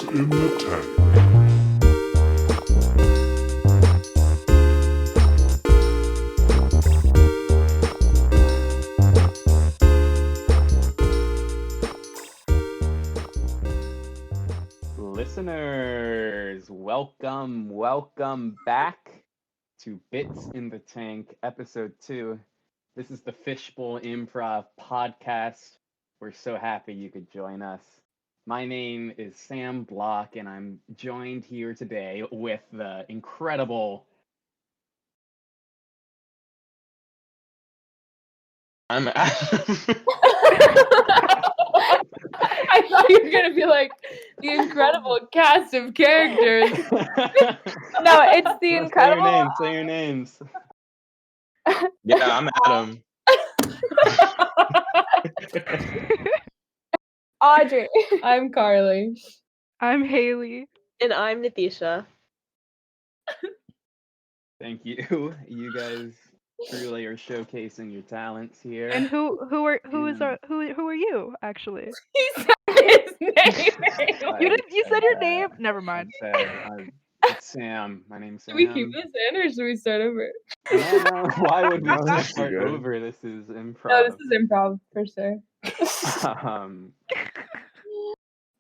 in the tank. Listeners, welcome back to Bits in the Tank, Episode 2. This is the Fishbowl Improv podcast. We're so happy you could join us. My name is Sam Block, and I'm joined here today with the incredible... I'm Adam. I thought you were going to be like, the incredible cast of characters. No, it's the incredible... Say your names. Yeah, I'm Adam. Audrey. I'm Carlie. I'm Haley. And I'm Natisha. Thank you. You guys truly are showcasing your talents here. And who are you actually? He said his name. You said your name? Never mind. It's Sam. My name's Sam. Do we keep this in or should we start over? No. Why would we start over? This is improv. No, this is improv for sure.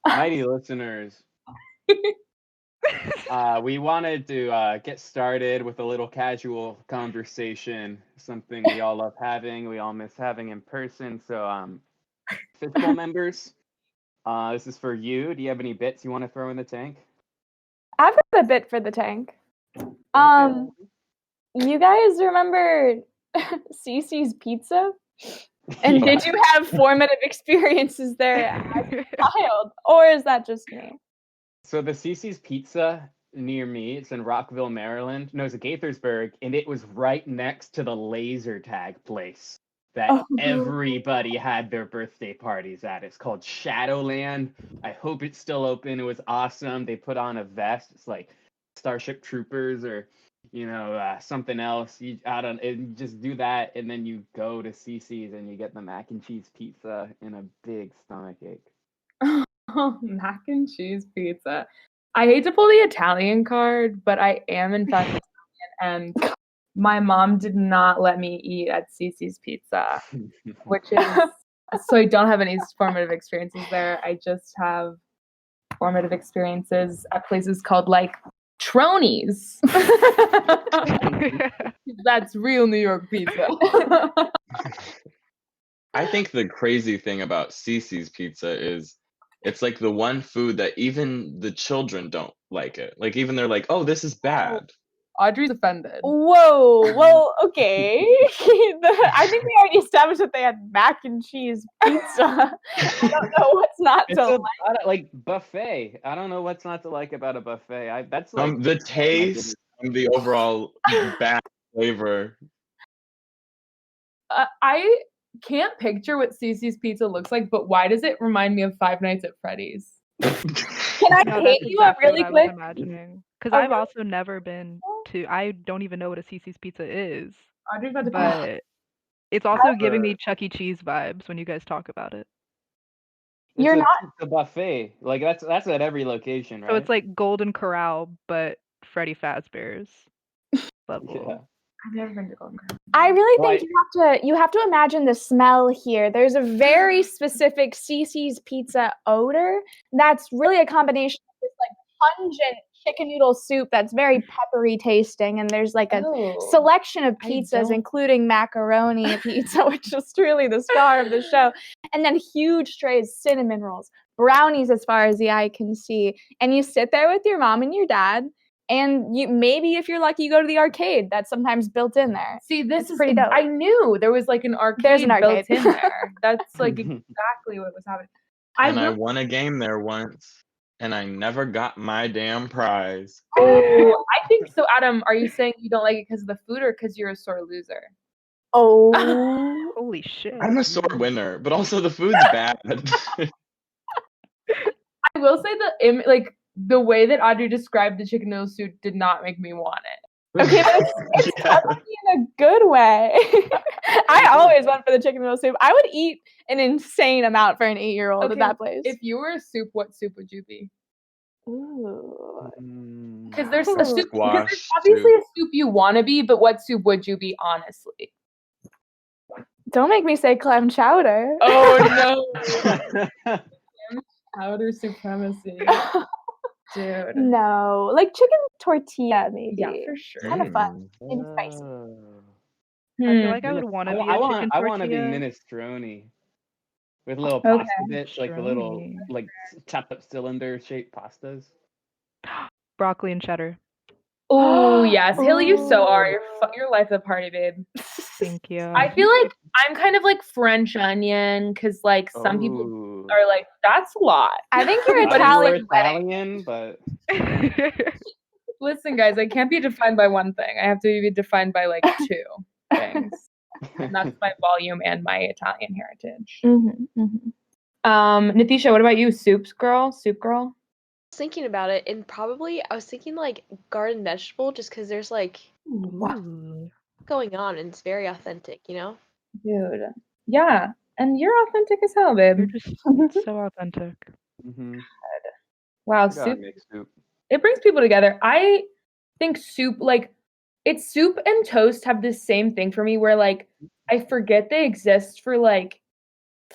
Mighty listeners, we wanted to get started with a little casual conversation, something we all love having, we all miss having in person. So, Fishbowl members, this is for you. Do you have any bits you want to throw in the tank? I've got a bit for the tank. You guys remember Cicis Pizza? And did you have formative experiences there as a child? Or is that just me? So the Cicis Pizza near me, it's in Rockville, Maryland. No, it's in Gaithersburg, and it was right next to the laser tag place that everybody had their birthday parties at. It's called Shadowland. I hope it's still open. It was awesome. They put on a vest. It's like Starship Troopers or something else. You just do that, and then you go to Cicis and you get the mac and cheese pizza in a big stomachache. Oh, mac and cheese pizza. I hate to pull the Italian card, but I am in fact Italian, and my mom did not let me eat at Cicis Pizza, which is so I don't have any formative experiences there. I just have formative experiences at places called like Tronies. That's real New York pizza. I think the crazy thing about Cicis Pizza is it's like the one food that even the children don't like it. Like even they're like, oh, this is bad. Audrey's offended. Whoa, well, okay. I think we already established that they had mac and cheese pizza. I don't know what's not to like buffet. I don't know what's not to like about a buffet. That's like the taste and the overall bad flavor. I can't picture what Cicis Pizza looks like, but why does it remind me of Five Nights at Freddy's? Can I hit you up really quick? Because I've also never been to. I don't even know what a Cicis Pizza is. Audrey's about to but it's also giving me Chuck E. Cheese vibes when you guys talk about it. You're not a buffet. Like that's at every location, right? So it's like Golden Corral, but Freddy Fazbear's level. Yeah. I've never been to Golden Corral. I really think you have to imagine the smell here. There's a very specific Cicis Pizza odor that's really a combination of this like pungent chicken noodle soup that's very peppery tasting, and there's like a selection of pizzas, including macaroni pizza, which is really the star of the show, and then huge trays, cinnamon rolls, brownies as far as the eye can see, and you sit there with your mom and your dad. And you maybe, if you're lucky, you go to the arcade. That's sometimes built in there. See, this is pretty dope. I knew there was like an arcade. There's an arcade built in there. That's like exactly what was happening. I won a game there once, and I never got my damn prize. Oh, I think so. Adam, are you saying you don't like it because of the food or because you're a sore loser? Oh, holy shit! I'm a sore winner, but also the food's bad. I will say the way that Audrey described the chicken noodle soup did not make me want it. Okay, but it's probably in a good way. I always went for the chicken noodle soup. I would eat an insane amount for an 8-year-old at that place. If you were a soup, what soup would you be? Ooh. Because there's a soup. Because Squash there's obviously soup. a soup you want to be, but what soup would you be, honestly? Don't make me say clam chowder. Oh no! Powder supremacy, dude. No, like chicken tortilla, maybe. Yeah, for sure. Kind of fun. Maybe spicy. I feel like I would want to be a chicken I want to be tortilla. minestrone with little Okay. pasta bits, like the little Minestrone. like chopped up cylinder shaped pastas. Broccoli and cheddar. Oh yes, Haley, you so are. Ooh. Your life's a party, babe. Thank you. I feel like I'm kind of like French onion, because like some people Ooh. are like, that's a lot. I think you're I know Italian. Italian, but Listen, guys, I can't be defined by one thing. I have to be defined by like two things. And that's my volume and my Italian heritage. Natisha, what about you? Soup girl? Thinking about it, and probably I was thinking like garden vegetable, just because there's like Ooh. going on and it's very authentic, you know? Dude. Yeah. And you're authentic as hell, babe. You're just so authentic. Wow, gotta soup. make soup. It brings people together. I think soup, like, it's soup and toast have the same thing for me, where like I forget they exist for like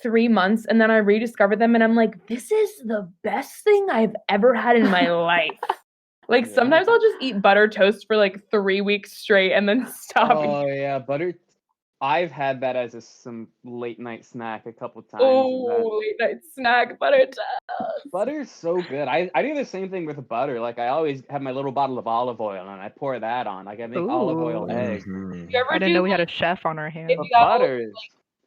3 months, and then I rediscover them, and I'm like, this is the best thing I've ever had in my life. Like Yeah. sometimes I'll just eat butter toast for like 3 weeks straight and then stop. Oh yeah, butter. I've had that as some late night snack a couple times. Oh, late night snack, butter toast. Butter's so good. I do the same thing with butter. Like I always have my little bottle of olive oil and I pour that on. Like I make olive oil Ooh. eggs. Mhm. You ever I didn't do know we had a like, chef on our hands. if But you got butter is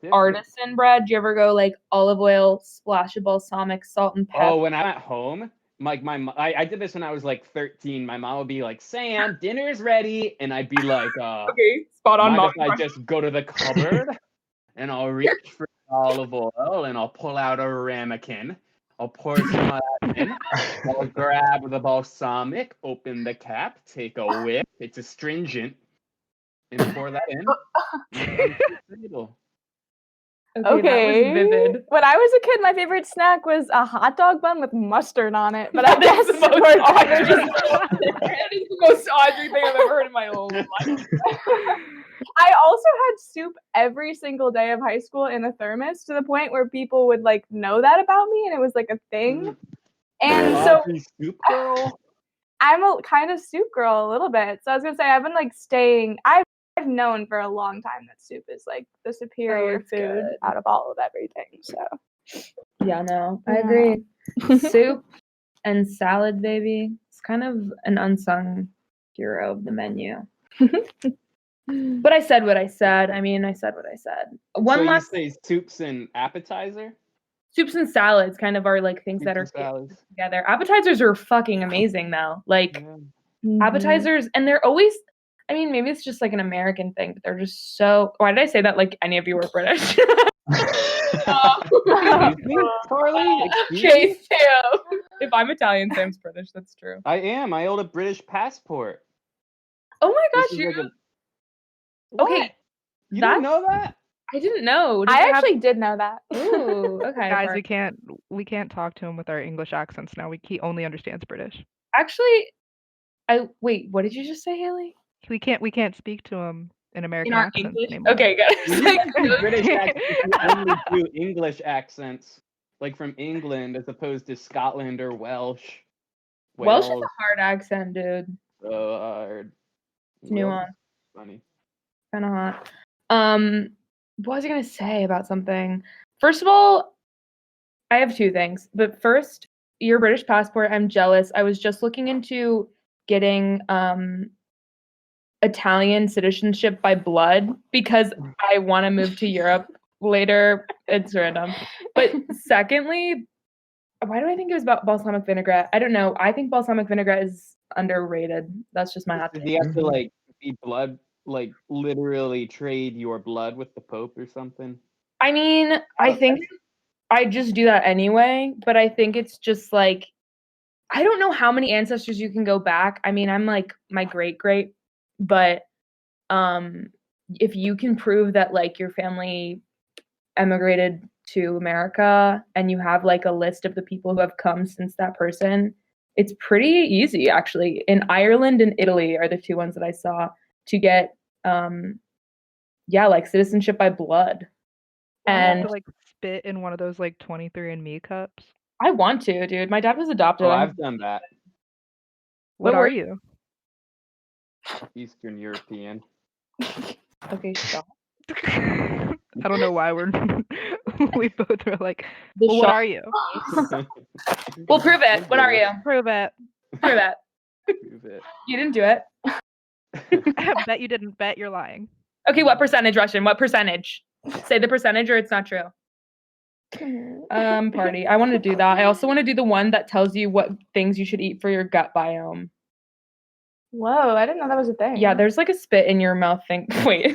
different. artisan bread? Do you ever go like olive oil, splash of balsamic, salt and pepper? Oh, when I'm at home, I did this when I was like 13. My mom would be like, "Sam, dinner's ready," and I'd be like, Okay, spot on. "Mind Mom. if I just go to the cupboard and I'll reach for olive oil and I'll pull out a ramekin. I'll pour some of that in. I'll grab the balsamic, open the cap, take a whiff. It's astringent, and pour that in. And Okay. That was vivid. When I was a kid, my favorite snack was a hot dog bun with mustard on it. But I That guess is the most we're Audrey. just- That is the most Audrey thing I've ever heard in my whole life. I also had soup every single day of high school in a thermos, to the point where people would like know that about me, and it was like a thing. And so Audrey Soup Girl. I'm a kind of soup girl a little bit. So I was gonna say I've been like staying. I've known for a long time that soup is like the superior it's food good. out of all of everything. So Yeah, no, I Yeah. agree. Soup and salad, baby. It's kind of an unsung hero of the menu. But I said what I said. I mean, I said what I said. So you say soups and appetizer? Soups and salads kind of are like things that are Soups and salads. together. Appetizers are fucking amazing though. Like Yeah. appetizers, and they're always, I mean, maybe it's just like an American thing, but they're just so, why did I say that like any of you were British? Excuse me, Carlie? Excuse me? Okay, Sam. If I'm Italian, Sam's British. That's true. I am. I hold a British passport. Oh my This gosh, is you like a- okay? What? You That's- didn't know that? I didn't know. I actually did know that. Ooh, okay. Guys, perfect. we can't talk to him with our English accents now. He only understands British. Actually, wait. What did you just say, Haley? We can't speak to him in American In our accents English? anymore. Okay, You good. can do British accents if you only do English accents, like from England, as opposed to Scotland or Welsh. Welsh is Wales, a hard accent, dude. so hard. It's Wales nuanced. is funny. Kind of hot. What was I gonna say about something? First of all, I have two things. But first, your British passport, I'm jealous. I was just looking into getting Italian citizenship by blood because I want to move to Europe later. It's random. But secondly, why do I think it was about balsamic vinaigrette? I don't know. I think balsamic vinaigrette is underrated. That's just my hot Did take. you have to like be blood, like literally trade your blood with the Pope or something? I mean, I think I just do that anyway, but I think it's just like, I don't know how many ancestors you can go back. I mean, I'm like my great, but if you can prove that like your family emigrated to America and you have like a list of the people who have come since that person, It's pretty easy, actually. In Ireland and Italy are the two ones that I saw to get, like citizenship by blood. You have And to like spit in one of those like 23andMe cups. I want to, dude. My dad was adopted. Oh, I've done that. What What are were- you? Eastern European. Okay, stop. I don't know why we both were like, The well, what shot- are you? Well, prove it. What are you? Prove it. Prove it. Prove it. You didn't do it. Bet you didn't. Bet you're lying. Okay, what percentage, Russian? What percentage? Say the percentage or it's not true. Party. I want to do that. I also want to do the one that tells you what things you should eat for your gut biome. Whoa, I didn't know that was a thing. Yeah, there's like a spit in your mouth thing. Wait.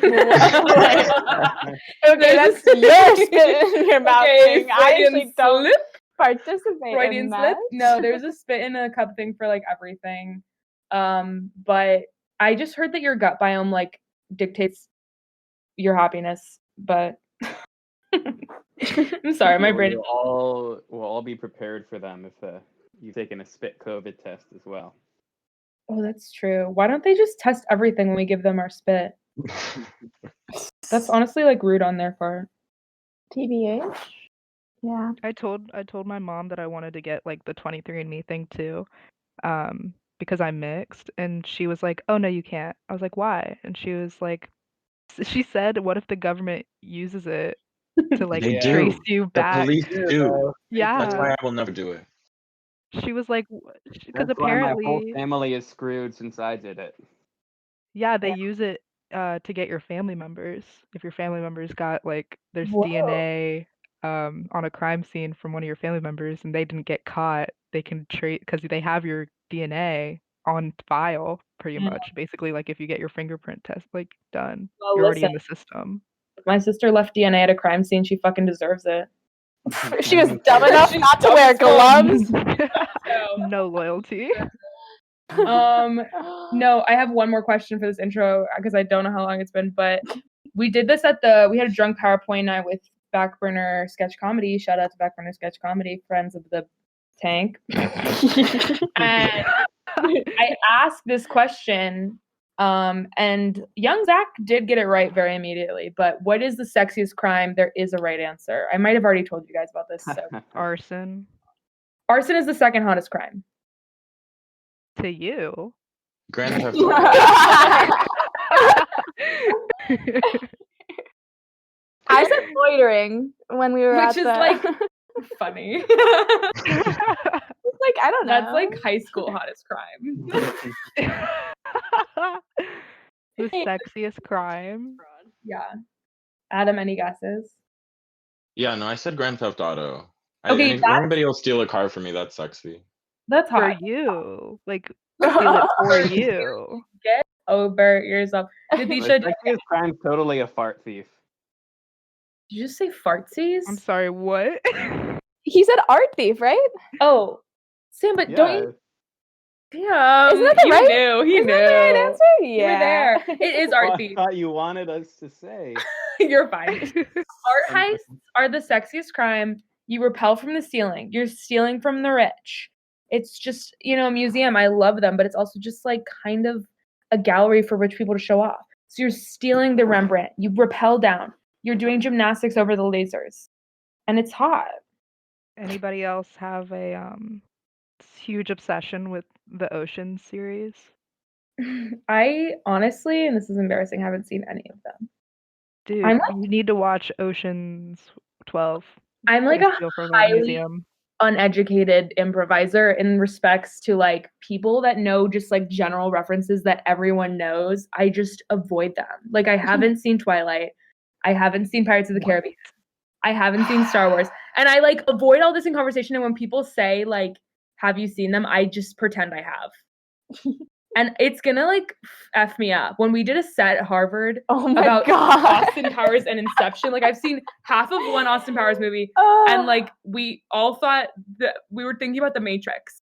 Okay, that's your spit in your mouth thing. I actually don't participate Freudian in slip? that. No, there's a spit in a cup thing for like everything. But I just heard that your gut biome like dictates your happiness, but I'm sorry, my brain. We'll all be prepared for them if you've taken a spit COVID test as well. Oh, that's true. Why don't they just test everything when we give them our spit? That's honestly like rude on their part. TBH? Yeah. I told my mom that I wanted to get like the 23andMe thing too, because I'm mixed, and she was like, "Oh no, you can't." I was like, "Why?" And she said, "What if the government uses it to like They trace do. you The back?" police do. Yeah. That's why I will never do it. She was like, because That's why my whole apparently, family is screwed since I did it. yeah, they use it to get your family members. If your family members got like there's Whoa. DNA on a crime scene from one of your family members and they didn't get caught, they can trace because they have your DNA on file pretty much. Basically, like if you get your fingerprint test like done, Well, you're already in listen. the system. If my sister left DNA at a crime scene, she fucking deserves it. She was dumb enough not to wear gloves. No loyalty. No, I have one more question for this intro because I don't know how long it's been, but we did this we had a drunk PowerPoint night with Backburner Sketch Comedy. Shout out to Backburner Sketch Comedy, friends of the tank. And I asked this question, and young Zach did get it right very immediately, but what is the sexiest crime? There is a right answer. I might have already told you guys about this. So. Arson. Arson is the second hottest crime. To you. Grand Theft Auto. I said loitering when we were Which at is the... like funny. It's like, I don't know. That's like high school hottest crime. The sexiest crime. Yeah. Adam, any guesses? Yeah, no, I said Grand Theft Auto. Okay, If anybody will steal a car from me, that's sexy. That's For hot. you. Like, steal it for you. Get over yourself. The Did sexiest crime's totally a fart thief. you just say fartsies? I'm sorry, what? He said art thief, right? Oh, Sam, but don't you? Damn. Isn't that the you right- knew. He Isn't knew. that the right answer? You were there. It is Oh, art I thief. thought you wanted us to say. You're fine. Art heists are the sexiest crime. You repel from the ceiling. You're stealing from the rich. It's just, a museum. I love them, but it's also just like kind of a gallery for rich people to show off. So you're stealing the Rembrandt. You rappel down. You're doing gymnastics over the lasers. And it's hot. Anybody else have a huge obsession with the Ocean series? I honestly, and this is embarrassing, haven't seen any of them. Dude, I'm like- you need to watch Ocean's 12. I'm like and a Steal from a highly museum. uneducated improviser in respects to like people that know just like general references that everyone knows. I just avoid them. Like I haven't seen Twilight. I haven't seen Pirates of the Caribbean. I haven't seen Star Wars. And I like avoid all this in conversation. And when people say like, have you seen them? I just pretend I have. And it's gonna like F me up. When we did a set at Harvard Oh my about god. Austin Powers and Inception, like I've seen half of one Austin Powers movie, and like we all thought that we were thinking about The Matrix.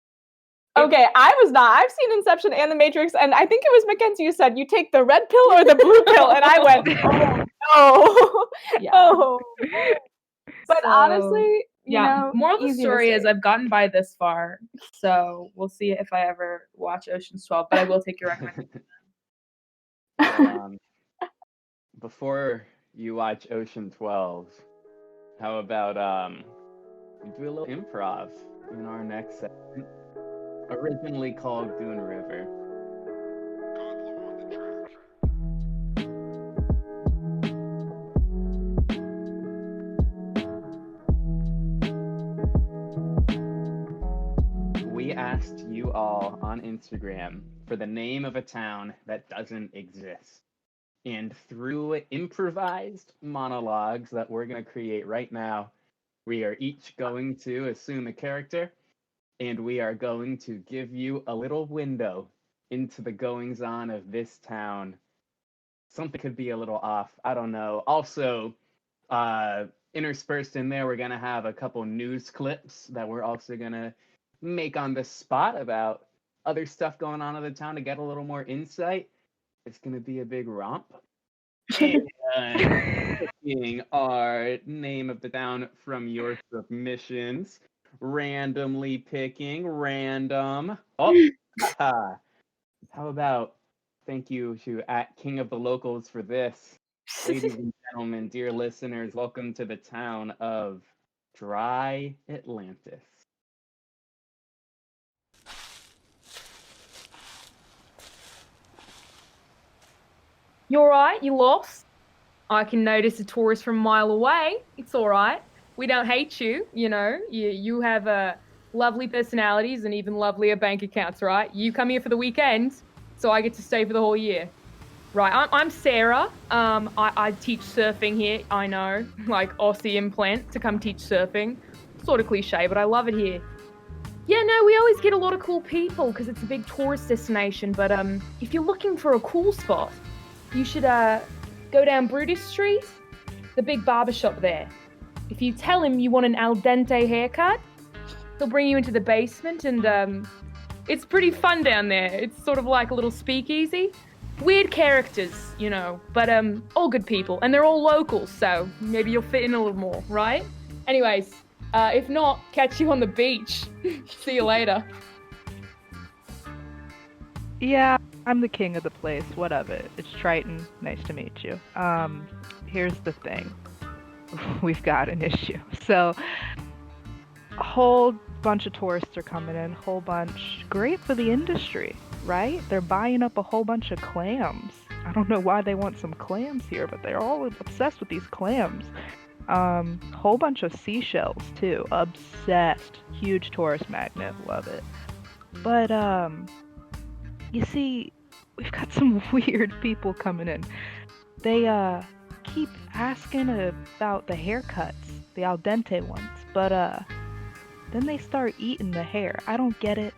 Okay, I was not. I've seen Inception and The Matrix, and I think it was Mackenzie who said, you take the red pill or the blue pill, and I went, oh, no. Yeah. Oh. But So- honestly, you know, moral of the easy story is mistake. I've gotten by this far, so we'll see if I ever watch Ocean's 12, but I will take your recommendation. Well, before you watch Ocean 12, how about we do a little improv in our next segment, originally called Goon River. We asked you all on Instagram for the name of a town that doesn't exist. And through improvised monologues that we're going to create right now, we are each going to assume a character, and we are going to give you a little window into the goings on of this town. Something could be a little off. I don't know. Also, interspersed in there, we're going to have a couple news clips that we're also going to make on the spot about other stuff going on in the town to get a little more insight. It's going to be a big romp. And picking our name of the town from your submissions. Randomly picking random. Oh, how about thank you to @King of the Locals for this. Ladies and gentlemen, dear listeners, welcome to the town of Dry Atlantis. You alright? You lost? I can notice a tourist from a mile away. It's alright. We don't hate you, you know. You have lovely personalities and even lovelier bank accounts, right? You come here for the weekend, so I get to stay for the whole year. Right, I'm Sarah. I teach surfing here, I know. Like Aussie implant to come teach surfing. Sort of cliche, but I love it here. Yeah, no, we always get a lot of cool people because it's a big tourist destination, but if you're looking for a cool spot, you should go down Brutus Street, the big barbershop there. If you tell him you want an al dente haircut, he'll bring you into the basement and it's pretty fun down there. It's sort of like a little speakeasy. Weird characters, you know, but all good people. And they're all locals, so maybe you'll fit in a little more, right? Anyways, if not, catch you on the beach. See you later. Yeah, I'm the king of the place. What of it? It's Triton. Nice to meet you. Here's the thing. We've got an issue. So, a whole bunch of tourists are coming in. Whole bunch. Great for the industry, right? They're buying up a whole bunch of clams. I don't know why they want some clams here, but they're all obsessed with these clams. Whole bunch of seashells too. Obsessed. Huge tourist magnet. Love it. But you see, we've got some weird people coming in. They keep asking about the haircuts, the al dente ones, but then they start eating the hair. I don't get it.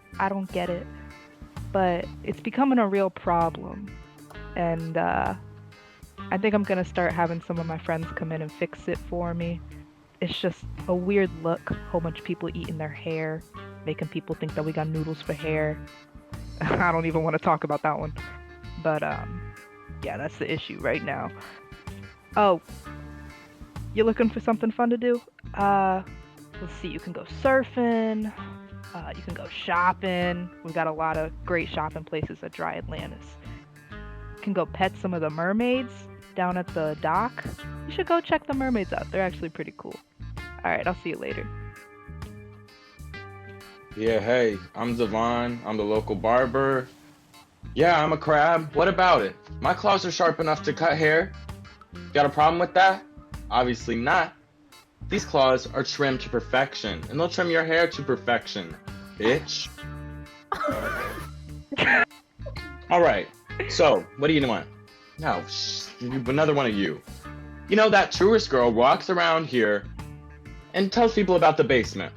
But it's becoming a real problem. And I think I'm gonna start having some of my friends come in and fix it for me. It's just a weird look. Whole bunch of people eating their hair, making people think that we got noodles for hair. I don't even want to talk about that one. But yeah, that's the issue right now. Oh, you looking for something fun to do? Let's see, you can go surfing, you can go shopping. We've got a lot of great shopping places at Dry Atlantis. You can go pet some of the mermaids down at the dock. You should go check the mermaids out. They're actually pretty cool. Alright, I'll see you later. Yeah, hey, I'm Devon. I'm the local barber. Yeah, I'm a crab. What about it? My claws are sharp enough to cut hair. Got a problem with that? Obviously not. These claws are trimmed to perfection, and they'll trim your hair to perfection, bitch. All right, so what do you want? No, another one of you. You know, that tourist girl walks around here and tells people about the basement.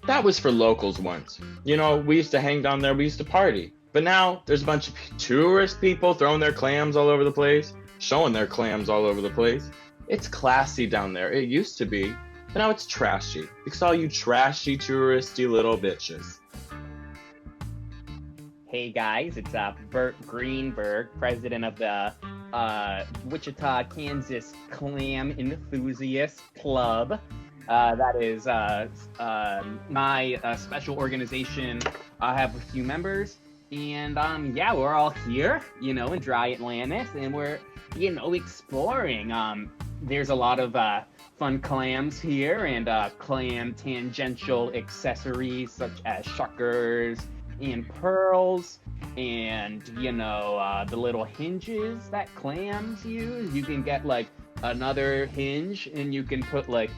That was for locals once. You know, we used to hang down there, we used to party. But now, there's a bunch of tourist people throwing their clams all over the place, showing their clams all over the place. It's classy down there. It used to be. But now it's trashy. Because all you trashy, touristy little bitches. Hey guys, it's Bert Greenberg, president of the Wichita, Kansas Clam Enthusiast Club. That is my special organization. I have a few members, and yeah, we're all here, in Dry Atlantis, and we're, exploring. There's a lot of fun clams here, and clam tangential accessories such as shuckers and pearls, and the little hinges that clams use. You can get like another hinge, and you can put like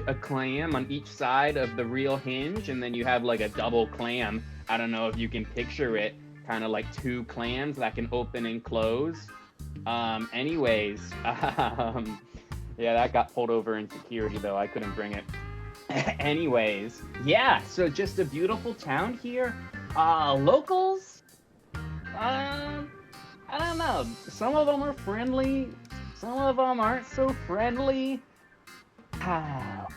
a clam on each side of the real hinge, and then you have like a double clam. I don't know if you can picture it, kind of like two clams that can open and close. Anyways, yeah, that got pulled over in security though. I couldn't bring it. Anyways, yeah, so just a beautiful town here. Locals, I don't know. Some of them are friendly, some of them aren't so friendly.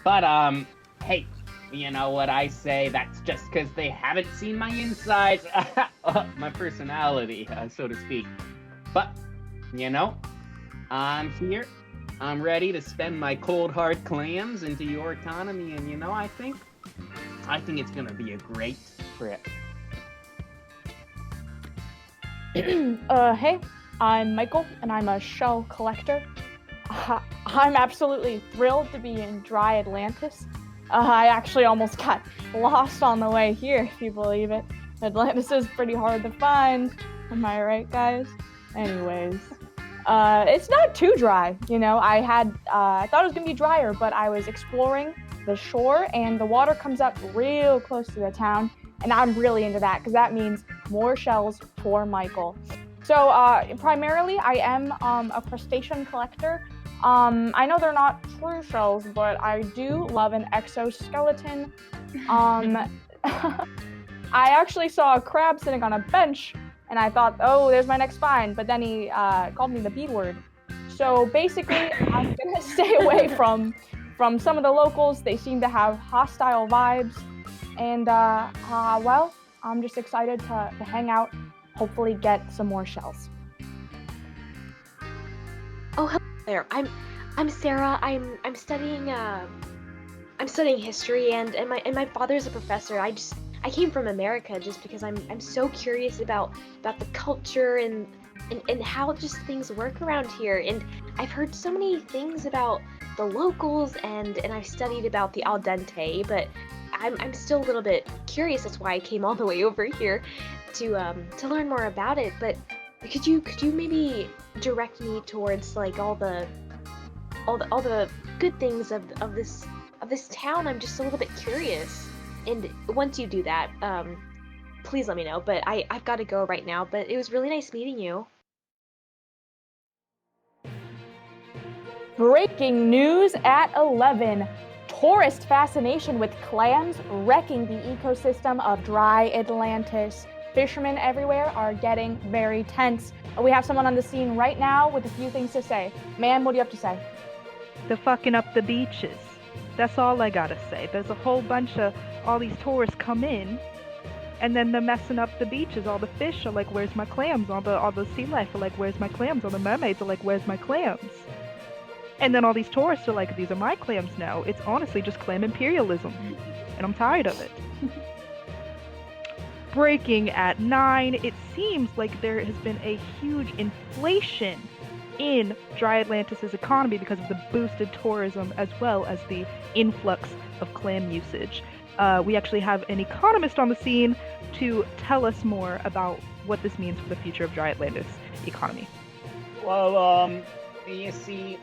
But, hey, you know what I say? That's just because they haven't seen my insides, my personality, so to speak. But, I'm here. I'm ready to spend my cold, hard clams into your economy, and, I think it's gonna be a great trip. Hey, I'm Michael, and I'm a shell collector. I'm absolutely thrilled to be in Dry Atlantis. I actually almost got lost on the way here, if you believe it. Atlantis is pretty hard to find. Am I right, guys? Anyways, it's not too dry, I thought it was gonna be drier, but I was exploring the shore, and the water comes up real close to the town, and I'm really into that, because that means more shells for Michael. So, primarily, I am a crustacean collector. I know they're not true shells, but I do love an exoskeleton. I actually saw a crab sitting on a bench, and I thought, oh, there's my next find, but then he called me the B word. So basically, I'm gonna stay away from some of the locals. They seem to have hostile vibes, and well, I'm just excited to hang out, hopefully get some more shells. Oh, hello there. I'm Sarah. I'm studying history, and my father's a professor. I came from America just because I'm so curious about the culture and how just things work around here. And I've heard so many things about the locals, and I've studied about the al dente, but I'm still a little bit curious. That's why I came all the way over here to learn more about it. But could you maybe direct me towards like all the good things of this town? I'm just a little bit curious. And once you do that, please let me know. But I've got to go right now. But it was really nice meeting you. Breaking news at 11. Tourist fascination with clams wrecking the ecosystem of Dry Atlantis. Fishermen everywhere are getting very tense. We have someone on the scene right now with a few things to say. Ma'am, what do you have to say? They're fucking up the beaches. That's all I gotta say. There's a whole bunch of all these tourists come in, and then they're messing up the beaches. All the fish are like, "Where's my clams?" All the sea life are like, "Where's my clams?" All the mermaids are like, "Where's my clams?" And then all these tourists are like, "These are my clams now." It's honestly just clam imperialism, and I'm tired of it. Breaking at 9, it seems like there has been a huge inflation in Dry Atlantis' economy because of the boosted tourism as well as the influx of clam usage. We actually have an economist on the scene to tell us more about what this means for the future of Dry Atlantis economy. Well, you see,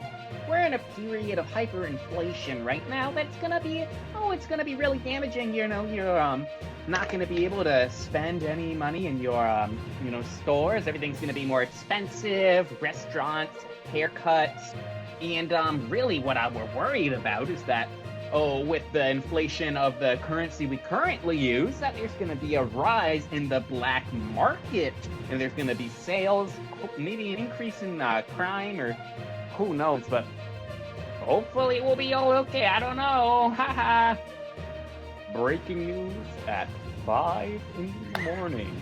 we're in a period of hyperinflation right now that's gonna be, it's gonna be really damaging. You're not gonna be able to spend any money in your, stores. Everything's gonna be more expensive, restaurants, haircuts, and really what we're worried about is that, with the inflation of the currency we currently use, that there's gonna be a rise in the black market, and there's gonna be sales, maybe an increase in crime, or who knows, but hopefully we'll be all okay. I don't know. Haha. Breaking news at 5 in the morning.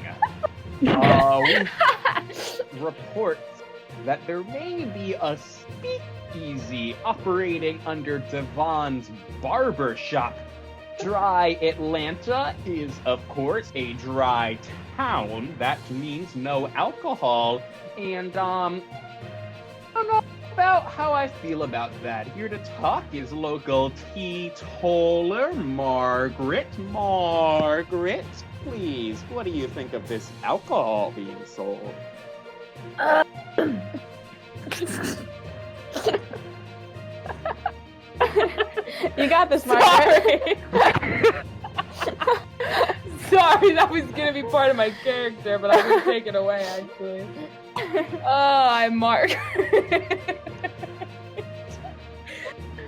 Reports that there may be a speakeasy operating under Devon's barber shop. Dry Atlanta is, of course, a dry town. That means no alcohol. And, I don't know about how I feel about that. Here to talk is local teetotaler Margaret. Margaret, please, what do you think of this alcohol being sold? You got this, Margaret. Sorry, that was gonna be part of my character, but I'm gonna take it away, actually. Oh, I'm Mark.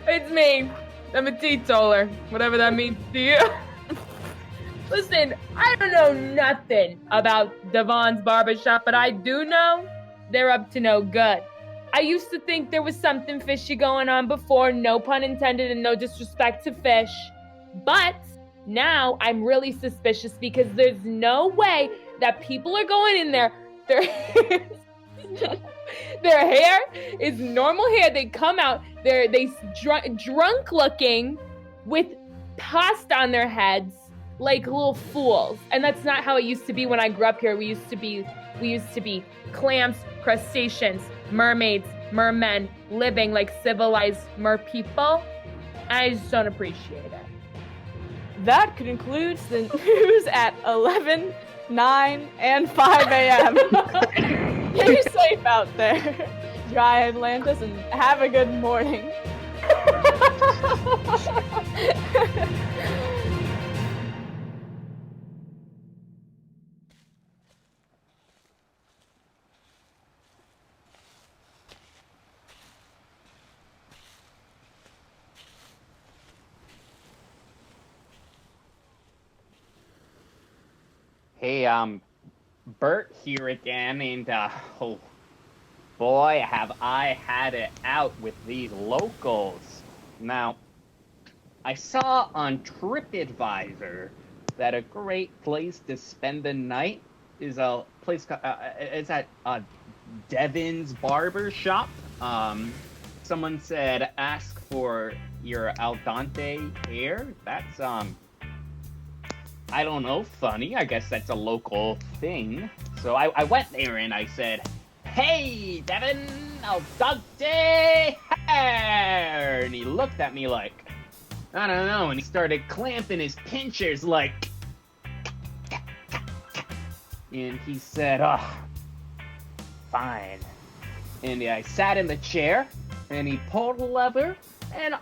It's me. I'm a teetotaler, whatever that means to you. Listen, I don't know nothing about Devon's barbershop, but I do know they're up to no good. I used to think there was something fishy going on before, no pun intended and no disrespect to fish. But now I'm really suspicious because there's no way that people are going in there. Their hair is normal hair. They come out, they drunk looking with pasta on their heads like little fools. And that's not how it used to be when I grew up here. We used to be clams, crustaceans, mermaids, mermen, living like civilized mer-people. I just don't appreciate it. That concludes the news at 11, 9, and 5 a.m. Stay safe out there, Dry Atlantis, and have a good morning. Hey, Bert here again, and, oh, boy, have I had it out with these locals. Now, I saw on TripAdvisor that a great place to spend the night is a place, it's at, Devin's Barber Shop. Someone said, ask for your al dente hair. That's, I don't know, funny. I guess that's a local thing. So I went there and I said, hey, Devin, al dente hair. And he looked at me like, I don't know. And he started clamping his pinchers like, and he said, oh, fine. And I sat in the chair and he pulled a lever and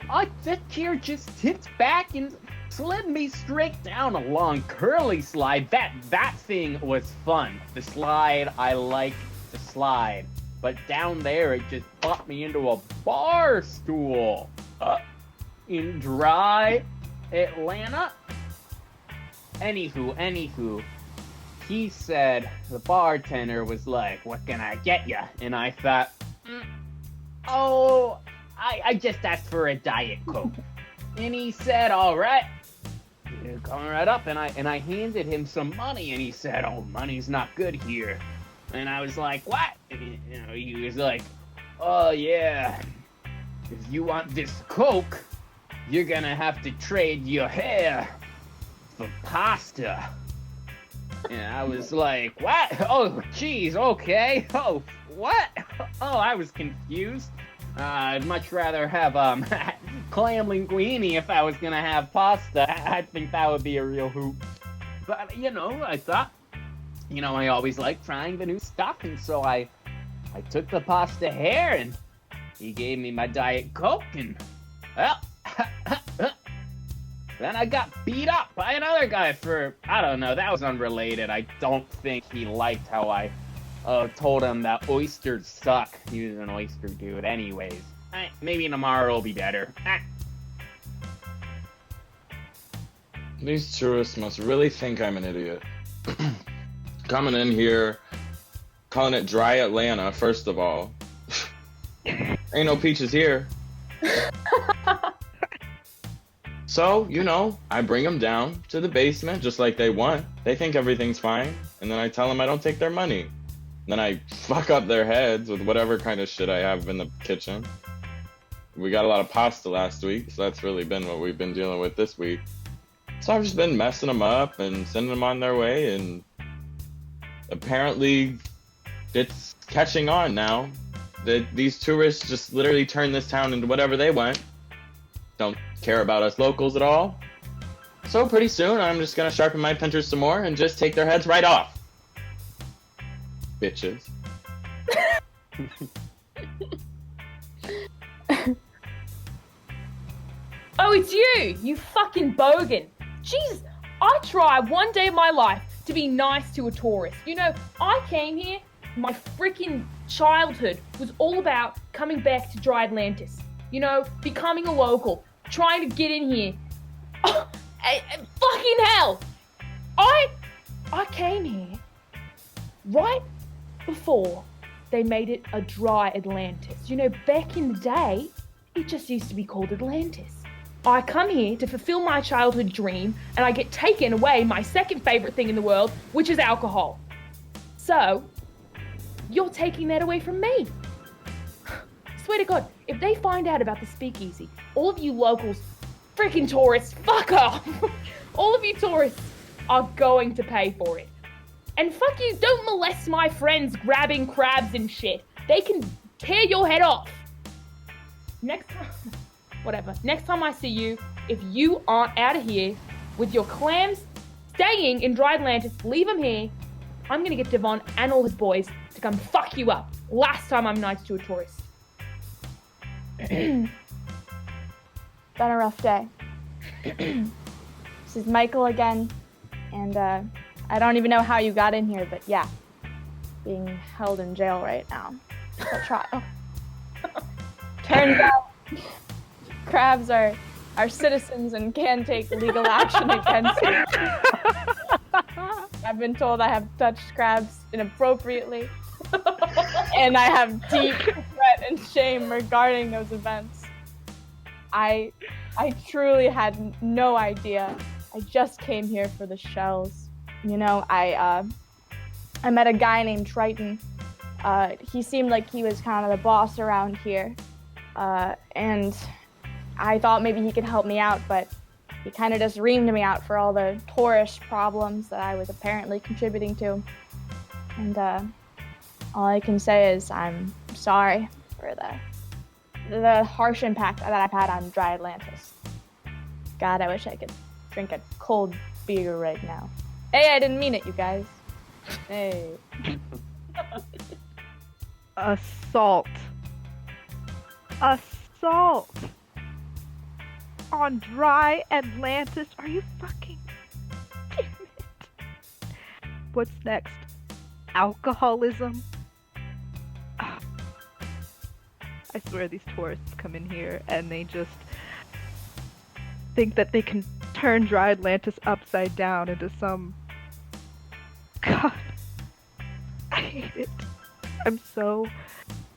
the chair just tipped back and slid me straight down a long curly slide. That thing was fun. The slide, I like to slide. But down there, it just popped me into a bar stool. In Dry Atlanta. Anywho, he said, the bartender was like, what can I get ya? And I thought, I just asked for a Diet Coke. And he said, all right. Coming right up, and I handed him some money, and he said, oh, money's not good here. And I was like, what? And he was like, oh, yeah, if you want this Coke, you're gonna have to trade your hair for pasta. And I was like, what? Oh, geez, okay. Oh, what? Oh, I was confused. I'd much rather have, clam linguine if I was gonna have pasta. I think that would be a real hoot. But, I thought, I always like trying the new stuff, and so I took the pasta hair, and he gave me my Diet Coke, and, well, then I got beat up by another guy for, I don't know, that was unrelated. I don't think he liked how I told him that oysters suck. He was an oyster dude. Anyways, maybe tomorrow will be better. These tourists must really think I'm an idiot. Coming in here, calling it Dry Atlanta, first of all. Ain't no peaches here. So, I bring them down to the basement just like they want. They think everything's fine, and then I tell them I don't take their money. Then I fuck up their heads with whatever kind of shit I have in the kitchen. We got a lot of pasta last week, so that's really been what we've been dealing with this week. So I've just been messing them up and sending them on their way, and apparently it's catching on now. These tourists just literally turn this town into whatever they want. Don't care about us locals at all. So pretty soon I'm just gonna sharpen my pincers some more and just take their heads right off. Bitches. Oh, it's you! You fucking bogan! Jesus, I try one day of my life to be nice to a tourist. You know, I came here, my freaking childhood was all about coming back to Dry Atlantis. You know, becoming a local, trying to get in here. Oh, fucking hell! I came here right before they made it a Dry Atlantis. You know, back in the day, it just used to be called Atlantis. I come here to fulfill my childhood dream, and I get taken away my second favorite thing in the world, which is alcohol. So, you're taking that away from me. Swear to God, if they find out about the speakeasy, all of you locals, freaking tourists, fuck off. All of you tourists are going to pay for it. And fuck you, don't molest my friends grabbing crabs and shit. They can tear your head off. Next time I see you, if you aren't out of here with your clams staying in Dry Atlantis, leave them here, I'm gonna get Devon and all his boys to come fuck you up. Last time I'm nice to a tourist. Been a rough day. This is Michael again, and I don't even know how you got in here, but yeah, being held in jail right now. A trial. Turns out crabs are citizens and can take legal action against me. I've been told I have touched crabs inappropriately, and I have deep regret and shame regarding those events. I truly had no idea. I just came here for the shells. You know, I met a guy named Triton. He seemed like he was kind of the boss around here, and I thought maybe he could help me out, but he kind of just reamed me out for all the tourist problems that I was apparently contributing to. And all I can say is I'm sorry for the harsh impact that I've had on Dry Atlantis. God, I wish I could drink a cold beer right now. Hey, I didn't mean it, you guys. Hey. Assault on Dry Atlantis. Are you fucking damn it? What's next? Alcoholism? Ah. I swear these tourists come in here and they just think that they can turn Dry Atlantis upside down into some... God, I hate it. I'm so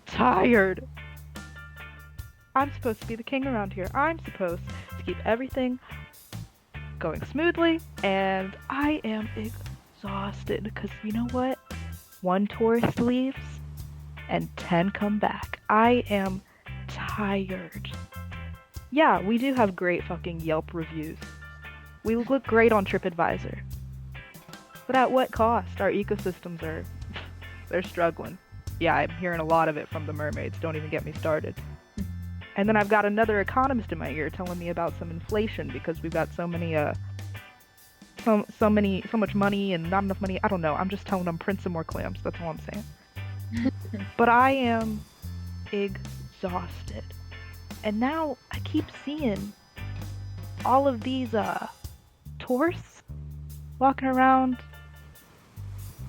tired. I'm supposed to be the king around here. I'm supposed to keep everything going smoothly, and I am exhausted because you know what? One tourist leaves and 10 come back. I am tired. Yeah, we do have great fucking Yelp reviews. We look great on TripAdvisor. But at what cost? Our ecosystems they're struggling. Yeah, I'm hearing a lot of it from the mermaids. Don't even get me started. And then I've got another economist in my ear telling me about some inflation because we've got so much money and not enough money. I don't know. I'm just telling them print some more clams. That's all I'm saying. But I am exhausted. And now I keep seeing all of these tourists walking around.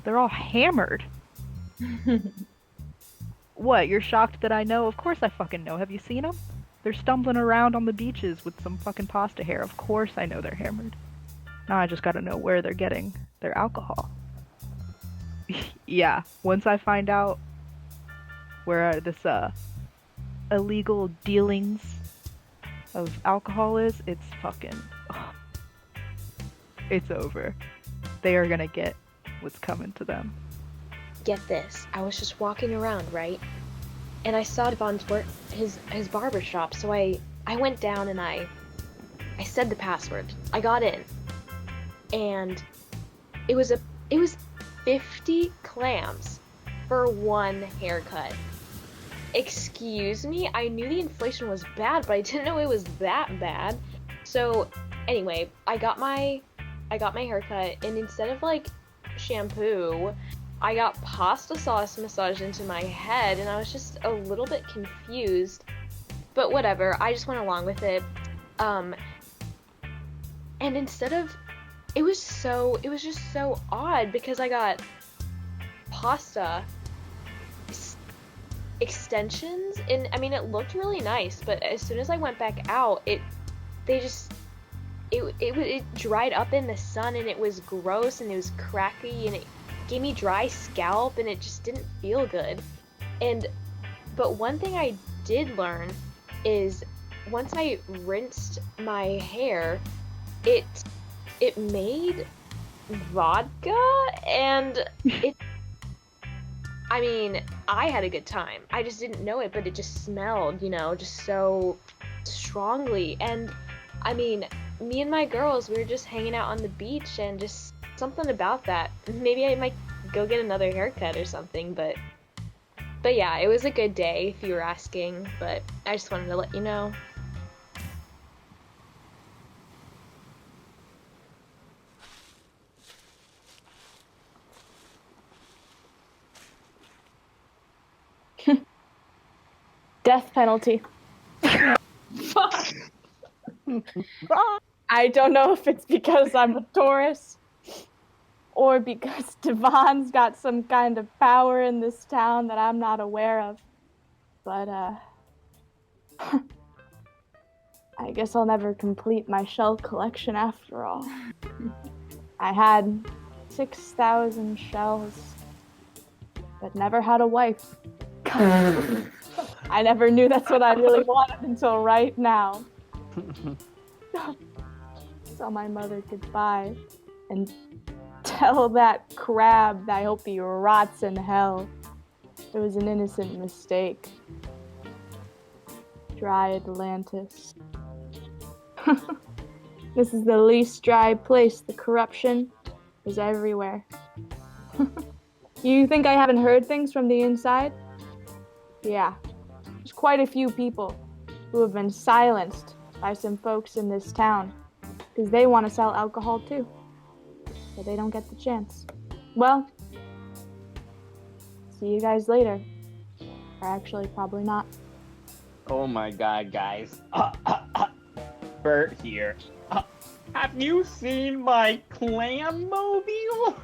They're all hammered. What, you're shocked that I know? Of course I fucking know. Have you seen them? They're stumbling around on the beaches with some fucking pasta hair. Of course I know they're hammered. Now I just gotta know where they're getting their alcohol. Yeah, once I find out where this illegal dealings of alcohol is, it's fucking... Oh, it's over. They are gonna get what's coming to them. get this. I was just walking around, right? And I saw Devon's work, his barber shop. So I went down and I said the password. I got in, and it was 50 clams for one haircut. Excuse me? I knew the inflation was bad, but I didn't know it was that bad. So anyway, I got my haircut, and instead of like shampoo, I got pasta sauce massaged into my head, and I was just a little bit confused. But whatever, I just went along with it. And instead of, it was just so odd because I got pasta extensions, and I mean, it looked really nice, but as soon as I went back out, it dried up in the sun, and it was gross, and it was cracky, and it gave me dry scalp, and it just didn't feel good. But one thing I did learn is once I rinsed my hair, it made vodka, and I mean, I had a good time. I just didn't know it, but it just smelled, just so strongly. And I mean, me and my girls, we were just hanging out on the beach, and just something about that. Maybe I might go get another haircut or something, but yeah, it was a good day if you were asking, but I just wanted to let you know. Death penalty. I don't know if it's because I'm a tourist or because Devon's got some kind of power in this town that I'm not aware of. But, I guess I'll never complete my shell collection after all. I had 6,000 shells, but never had a wife. I never knew that's what I really wanted until right now. So my mother could buy and tell that crab that I hope he rots in hell. It was an innocent mistake. Dry Atlantis. This is the least dry place. The corruption is everywhere. You think I haven't heard things from the inside? Yeah. There's quite a few people who have been silenced by some folks in this town because they want to sell alcohol too, but they don't get the chance. Well, see you guys later. Or actually, probably not. Oh my god, guys. Bert here. Have you seen my clam mobile?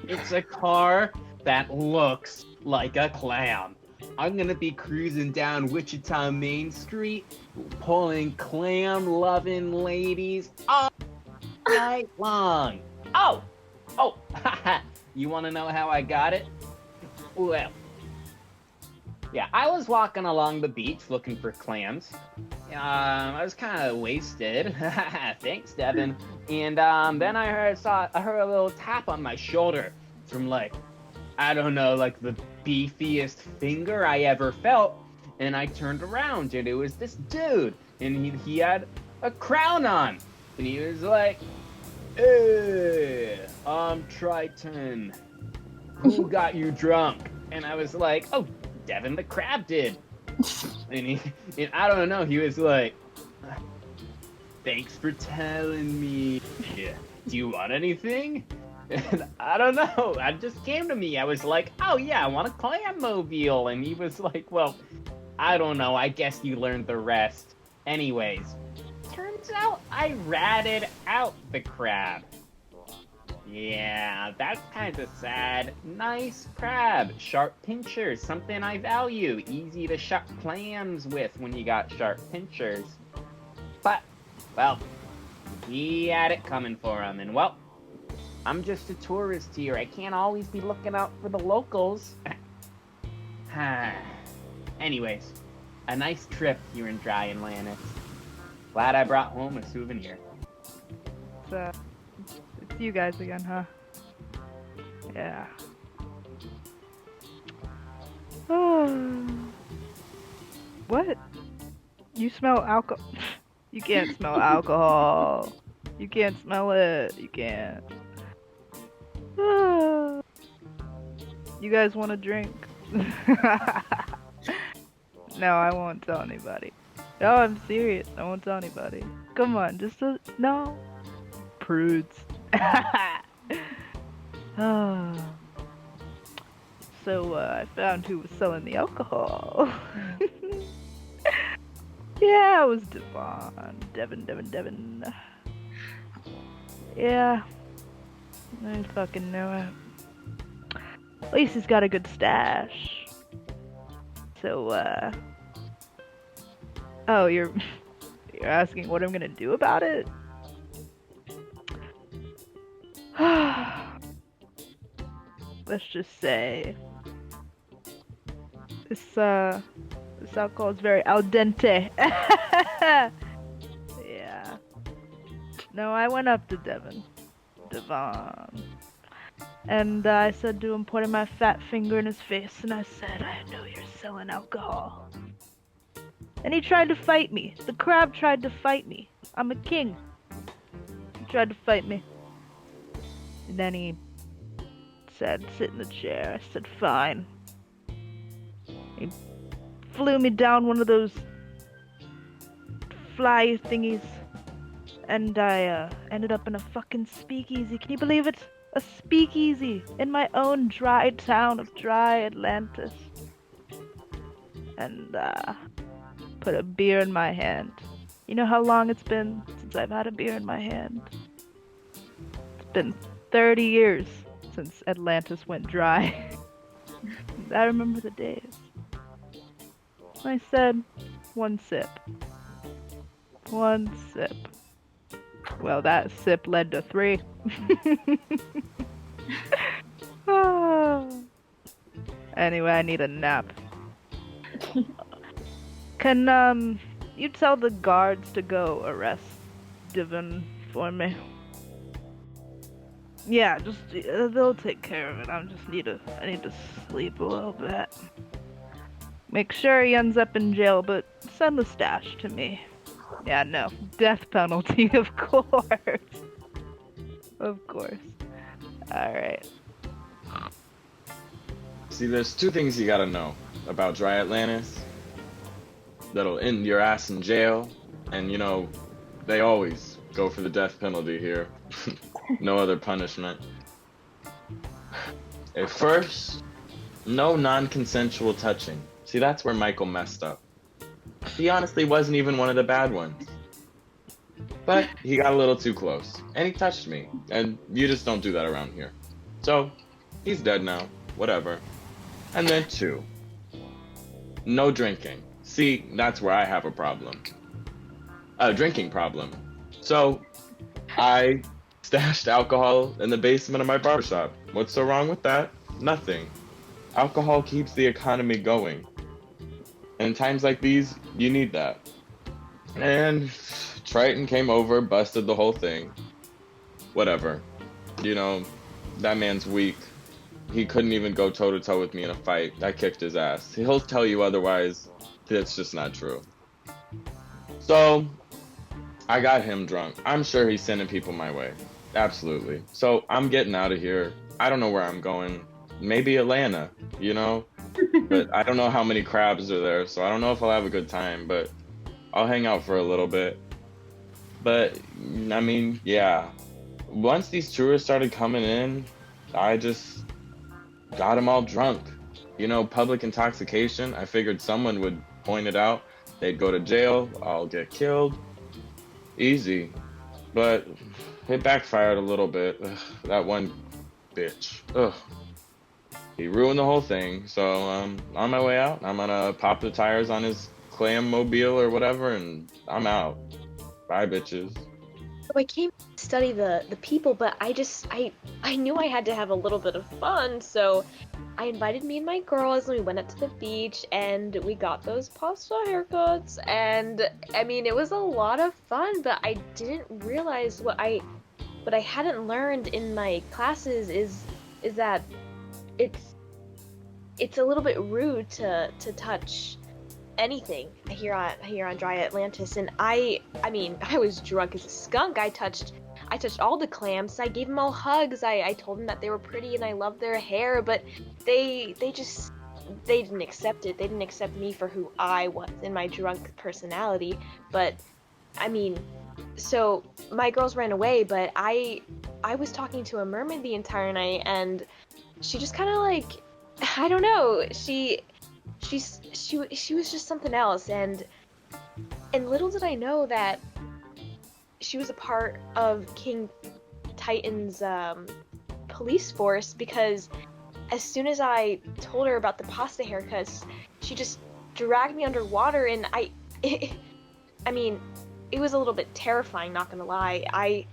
It's a car that looks like a clam. I'm gonna be cruising down Wichita Main Street, pulling clam-loving ladies all night long. Oh, you wanna know how I got it? Well, yeah, I was walking along the beach looking for clams. I was kind of wasted. Thanks, Devin. And then I heard a little tap on my shoulder from like the beefiest finger I ever felt. And I turned around, and it was this dude, and he had a crown on, and he was like, "Hey, I'm Triton. Who got you drunk?" And I was like, "Oh, Devin the crab did." And I don't know, he was like, "Thanks for telling me. Do you want anything?" And I don't know, it just came to me. I was like, "Oh yeah, I want a clam mobile." And he was like, "Well, I don't know, I guess you learned the rest." Anyways, turns out I ratted out the crab. Yeah, that's kind of sad. Nice crab, sharp pinchers, something I value. Easy to shuck clams with when you got sharp pinchers. But, well, he had it coming for him, and well, I'm just a tourist here. I can't always be looking out for the locals. Anyways, a nice trip here in Dry Atlantis. Glad I brought home a souvenir. It's you guys again, huh? Yeah. What? You smell alcohol? You can't smell alcohol. You can't smell it. You can't. You guys want a drink? No, I won't tell anybody. No, I'm serious. I won't tell anybody. Come on, no. Prudes. So, I found who was selling the alcohol. Yeah, it was Devin. Yeah. I fucking know it. At least he's got a good stash. So, oh, you're asking what I'm gonna do about it? Let's just say this alcohol is very al dente. Yeah. No, I went up to Devon, and I said to him, pointing my fat finger in his face, and I said, I know you're selling alcohol. And he tried to fight me. The crab tried to fight me. I'm a king. He tried to fight me. And then he said, sit in the chair. I said, fine. He flew me down one of those fly thingies. And I ended up in a fucking speakeasy. Can you believe it? A speakeasy in my own dry town of Dry Atlantis. And put a beer in my hand. You know how long it's been since I've had a beer in my hand? It's been 30 years since Atlantis went dry. I remember the days. I said, one sip. One sip. Well, that sip led to 3. Anyway, I need a nap. Can, you tell the guards to go arrest Divin for me? Yeah, just, they'll take care of it. I need to sleep a little bit. Make sure he ends up in jail, but send the stash to me. Yeah, no. Death penalty, of course. Of course. Alright. See, there's 2 things you gotta know about Dry Atlantis that'll end your ass in jail, and you know, they always go for the death penalty here. No other punishment. At first, no non-consensual touching. See, that's where Michael messed up. He honestly wasn't even one of the bad ones. But he got a little too close, and he touched me, and you just don't do that around here. So, he's dead now, whatever. And then 2, no drinking. See, that's where I have a problem. A drinking problem. So, I stashed alcohol in the basement of my barbershop. What's so wrong with that? Nothing. Alcohol keeps the economy going. And in times like these, you need that. And Triton came over, busted the whole thing. Whatever. You know, that man's weak. He couldn't even go toe-to-toe with me in a fight. I kicked his ass. He'll tell you otherwise. That's just not true. So, I got him drunk. I'm sure he's sending people my way. Absolutely. So, I'm getting out of here. I don't know where I'm going. Maybe Atlanta, you know? But I don't know how many crabs are there, so I don't know if I'll have a good time, but I'll hang out for a little bit. But, I mean, yeah. Once these tourists started coming in, I just got them all drunk. You know, public intoxication, I figured someone would point it out. They'd go to jail, I'll get killed. Easy. But it backfired a little bit. Ugh, that one bitch. Ugh. He ruined the whole thing. So on my way out, I'm gonna pop the tires on his clam mobile or whatever, and I'm out. Bye, bitches. So I came to study the people, but I knew I had to have a little bit of fun, so I invited me and my girls, and we went up to the beach, and we got those pasta haircuts, and I mean, it was a lot of fun, but I didn't realize what I hadn't learned in my classes is that it's it's a little bit rude to touch anything here on Dry Atlantis. And I mean, I was drunk as a skunk. I touched all the clams. I gave them all hugs. I told them that they were pretty and I loved their hair, but they didn't accept it. They didn't accept me for who I was in my drunk personality. But I mean, so my girls ran away, but I was talking to a mermaid the entire night, and she just kind of like, I don't know, she was just something else. And little did I know that she was a part of King Titan's police force, because as soon as I told her about the pasta haircuts, she just dragged me underwater, and I mean, it was a little bit terrifying, not gonna lie.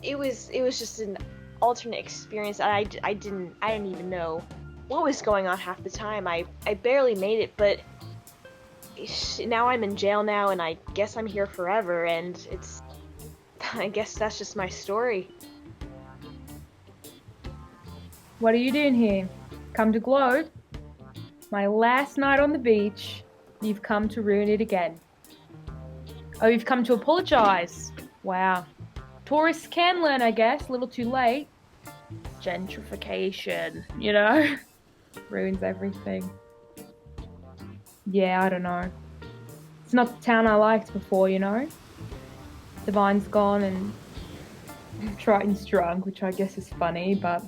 It was just an alternate experience. I didn't even know what was going on half the time. I barely made it, but now I'm in jail now, and I guess I'm here forever, and I guess that's just my story. What are you doing here? Come to gloat? My last night on the beach. You've come to ruin it again. Oh, you've come to apologize. Wow. Tourists can learn, I guess. A little too late. Gentrification, you know? Ruins everything. Yeah, I don't know. It's not the town I liked before, you know? Divine's gone and Triton's drunk, which I guess is funny, but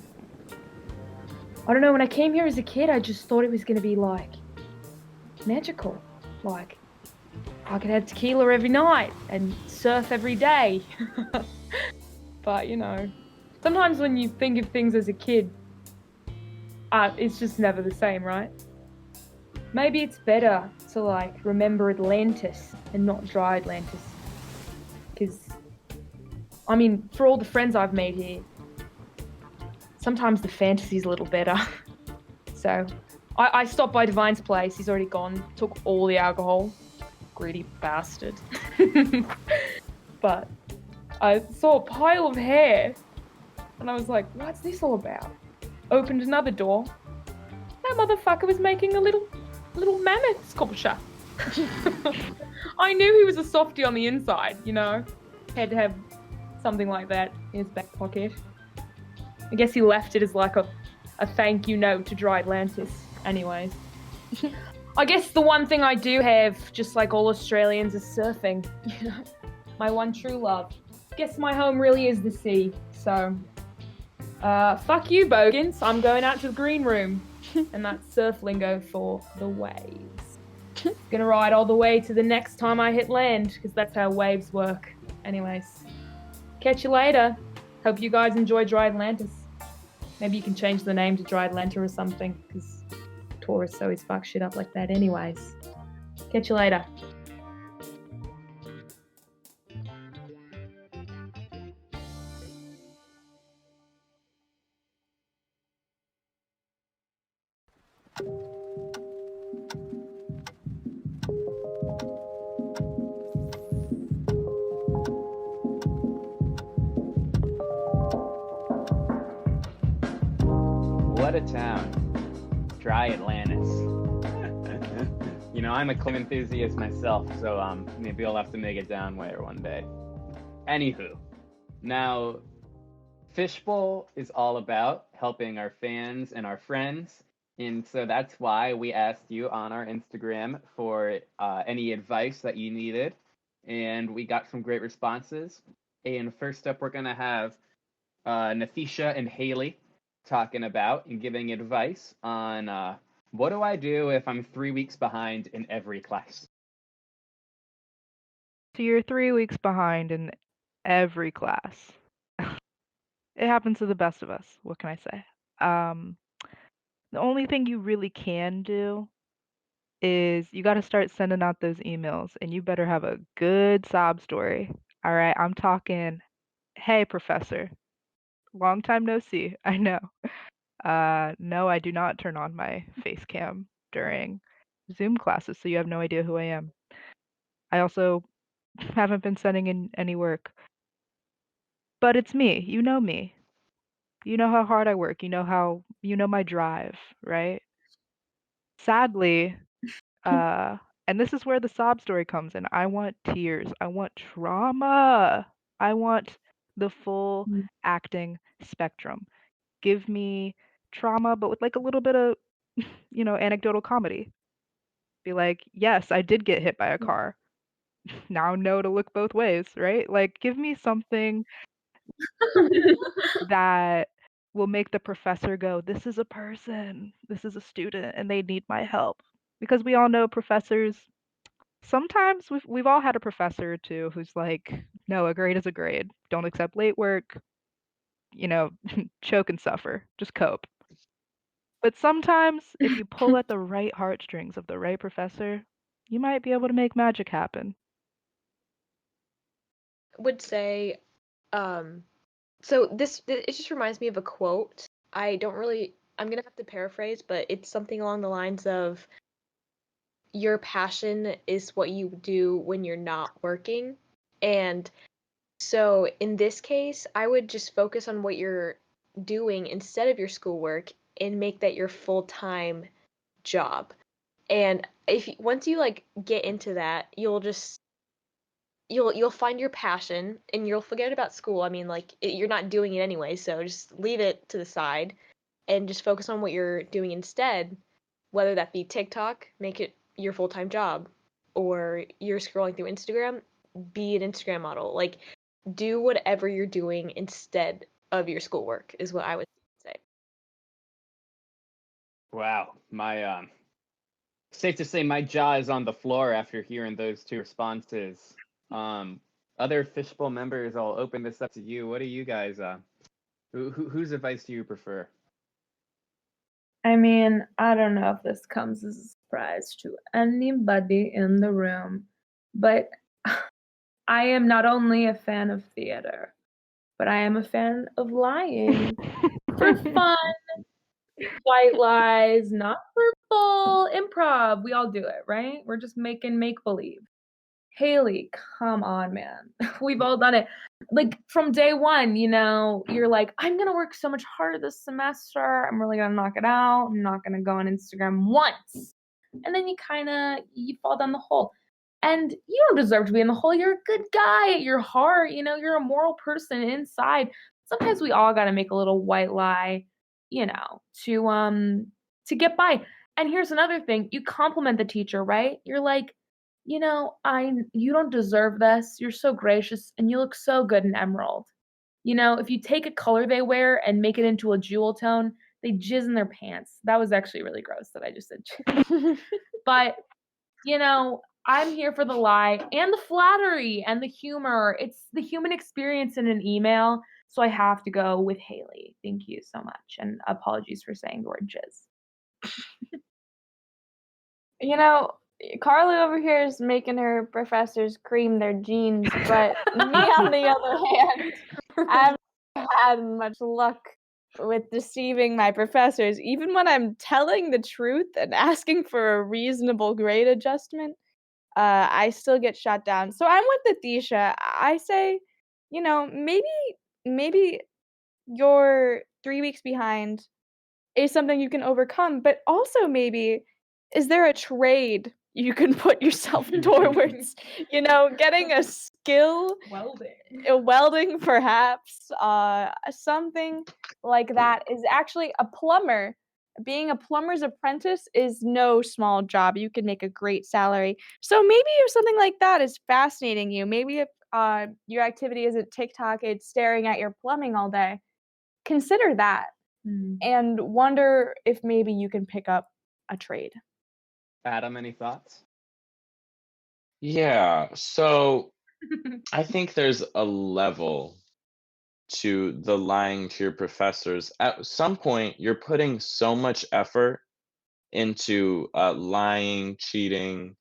I don't know, when I came here as a kid, I just thought it was going to be, like, magical. Like, I could have tequila every night and surf every day. But, you know, sometimes when you think of things as a kid, it's just never the same, right? Maybe it's better to, like, remember Atlantis and not Dry Atlantis. Because, I mean, for all the friends I've made here, sometimes the fantasy's a little better. So, I stopped by Divine's place. He's already gone. Took all the alcohol. Greedy bastard. But I saw a pile of hair. And I was like, what's this all about? Opened another door. That motherfucker was making a little mammoth sculpture. I knew he was a softie on the inside, you know. Had to have something like that in his back pocket. I guess he left it as like a thank you note to Dry Atlantis. Anyways. I guess the one thing I do have, just like all Australians, is surfing. You know, my one true love. Guess my home really is the sea. So, fuck you, Bogans. I'm going out to the green room. And that's surf lingo for the waves. Gonna ride all the way to the next time I hit land, because that's how waves work. Anyways. Catch you later. Hope you guys enjoy Dry Atlantis. Maybe you can change the name to Dry Atlanta or something, because tourists always fuck shit up like that anyways. Catch you later. What a town. Dry Atlantis. You know, I'm a clam enthusiast myself, so maybe I'll have to make it down there one day. Anywho, now, Fishbowl is all about helping our fans and our friends, and so that's why we asked you on our Instagram for any advice that you needed, and we got some great responses. And first up, we're going to have Nafisha and Haley talking about and giving advice on what do I do if I'm 3 weeks behind in every class? So you're 3 weeks behind in every class. It happens to the best of us. What can I say? The only thing you really can do is you got to start sending out those emails, and you better have a good sob story. All right, I'm talking, hey, professor, long time no see. I know. No, I do not turn on my face cam during Zoom classes, so you have no idea who I am. I also haven't been sending in any work. But it's me. You know me. You know how hard I work. You know my drive, right? Sadly, and this is where the sob story comes in. I want tears. I want trauma. I want the full Mm. acting spectrum. Give me trauma, but with like a little bit of, anecdotal comedy. Be like, yes, I did get hit by a car. Now know to look both ways, right? Like, give me something that will make the professor go, this is a person, this is a student, and they need my help. Because we all know professors, sometimes we've all had a professor or two who's like, no, a grade is a grade. Don't accept late work, choke and suffer, just cope. But sometimes if you pull at the right heartstrings of the right professor, you might be able to make magic happen. Would say, so it just reminds me of a quote. I'm gonna have to paraphrase, but it's something along the lines of, your passion is what you do when you're not working. And so in this case, I would just focus on what you're doing instead of your schoolwork and make that your full-time job. And once you like get into that, you'll find your passion and you'll forget about school. I mean, like you're not doing it anyway, so just leave it to the side and just focus on what you're doing instead, whether that be TikTok, make it your full-time job, or you're scrolling through Instagram, be an Instagram model. Like, do whatever you're doing instead of your schoolwork is what I would say. Wow, my safe to say my jaw is on the floor after hearing those two responses. Other Fishbowl members, I'll open this up to you. What do you guys whose advice do you prefer? I mean, I don't know if this comes as a surprise to anybody in the room, but I am not only a fan of theater, but I am a fan of lying for fun, white lies, not for full improv. We all do it, right? We're just making make believe. Haley, come on, man. We've all done it. Like from day one, you're like, I'm gonna work so much harder this semester. I'm really gonna knock it out. I'm not gonna go on Instagram once. And then you fall down the hole. And you don't deserve to be in the hole. You're a good guy at your heart. You're a moral person inside. Sometimes we all gotta make a little white lie, to get by. And here's another thing. You compliment the teacher, right? You're like, you don't deserve this. You're so gracious and you look so good in emerald. If you take a color they wear and make it into a jewel tone, they jizz in their pants. That was actually really gross that I just said. But, I'm here for the lie and the flattery and the humor. It's the human experience in an email. So I have to go with Haley. Thank you so much. And apologies for saying the word jizz. Carlie over here is making her professors cream their jeans, but me on the other hand, I haven't had much luck with deceiving my professors. Even when I'm telling the truth and asking for a reasonable grade adjustment, I still get shut down. So I'm with Atisha. I say, maybe you're 3 weeks behind is something you can overcome, but also maybe is there a trade you can put yourself towards? Getting a skill, welding perhaps, something like that is actually a plumber. Being a plumber's apprentice is no small job. You can make a great salary. So maybe if something like that is fascinating you, maybe if your activity isn't TikTok, it's staring at your plumbing all day, consider that. And wonder if maybe you can pick up a trade. Adam, any thoughts? Yeah, so I think there's a level to the lying to your professors. At some point, you're putting so much effort into lying, cheating,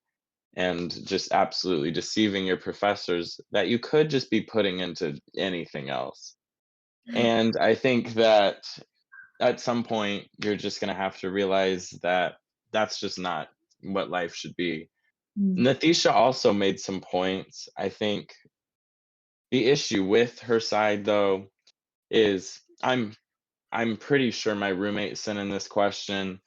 and just absolutely deceiving your professors that you could just be putting into anything else. And I think that at some point, you're just going to have to realize that that's just not what life should be. Nathisha also made some points. I think the issue with her side, though, is I'm I'm pretty sure my roommate sent in this question.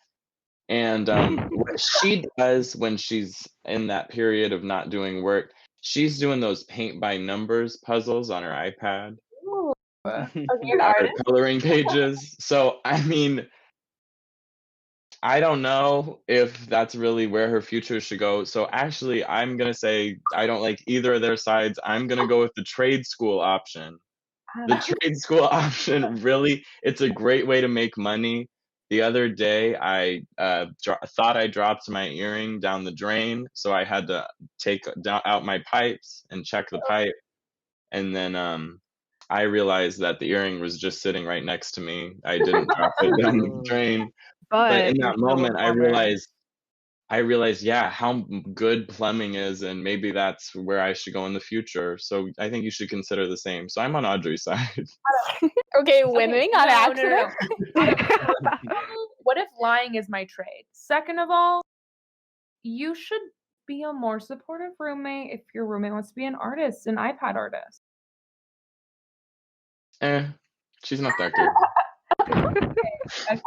And what she does when she's in that period of not doing work, she's doing those paint by numbers puzzles on her iPad. Ooh. Okay, an Or artist. coloring pages. So I mean, I don't know if that's really where her future should go. So actually, I'm gonna say I don't like either of their sides. I'm gonna go with the trade school option. The trade school option, really, it's a great way to make money. The other day, I thought I dropped my earring down the drain, so I had to take out my pipes and check the pipe, and then I realized that the earring was just sitting right next to me. I didn't drop it down the drain, but in you're that still a moment, plumber. I realized, yeah, how good plumbing is, and maybe that's where I should go in the future. So I think you should consider the same. So I'm on Audrey's side. Okay, winning on accident. What if lying is my trade? Second of all, you should be a more supportive roommate if your roommate wants to be an artist, an iPad artist. She's not that good.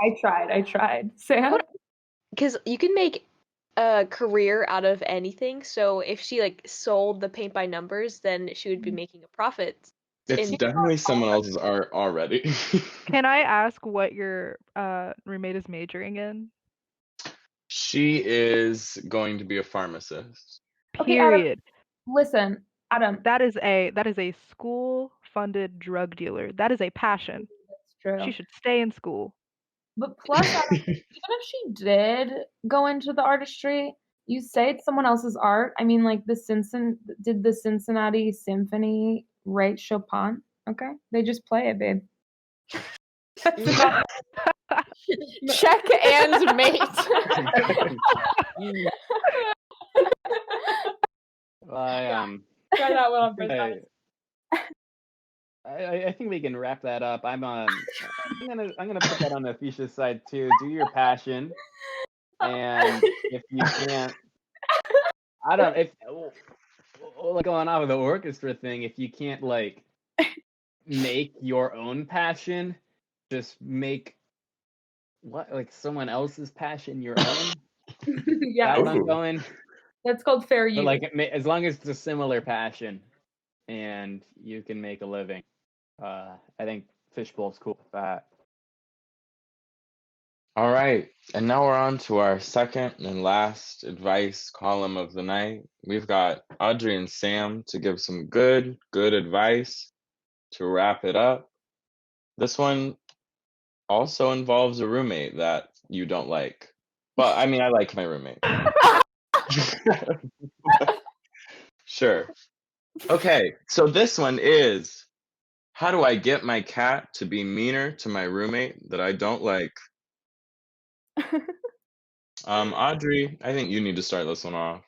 I tried. Sam? Because you can make a career out of anything. So if she like sold the paint by numbers, then she would be making a profit. It's definitely someone else's art already. Can I ask what your roommate is majoring in? She is going to be a pharmacist. Okay, Adam, Period. listen, Adam. That is a school-funded drug dealer. That is a passion. That's true. She should stay in school. But plus, Adam, even if she did go into the artistry, you say it's someone else's art. I mean, like did the Cincinnati Symphony write Chopin? Okay, they just play it, babe. Check and mate. Try that one on first time. I think we can wrap that up. I'm gonna put that on the Fisha's side too. Do your passion, and if you can't, like going on with the orchestra thing, if you can't like make your own passion, just make someone else's passion your own. Yeah, That's what I'm going. That's called fair use. But like, as long as it's a similar passion, and you can make a living, I think Fishbowl's cool with that. All right, and now we're on to our second and last advice column of the night. We've got Audrey and Sam to give some good advice to wrap it up. This one also involves a roommate that you don't like. Well, I mean, I like my roommate. Sure. Okay, so this one is, how do I get my cat to be meaner to my roommate that I don't like? Audrey, I think you need to start this one off.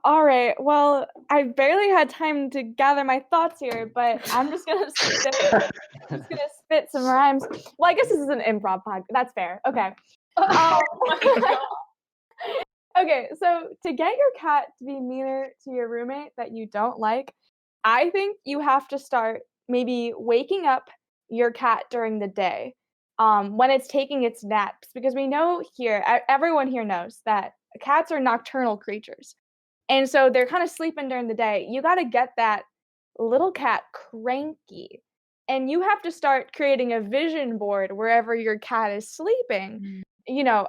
All right. Well, I barely had time to gather my thoughts here, but I'm just gonna spit some rhymes. Well, I guess this is an improv podcast. That's fair. Okay. Okay, so to get your cat to be meaner to your roommate that you don't like, I think you have to start maybe waking up your cat during the day when it's taking its naps, because we know here, everyone here knows that cats are nocturnal creatures. And so they're kind of sleeping during the day. You got to get that little cat cranky. And you have to start creating a vision board wherever your cat is sleeping. You know,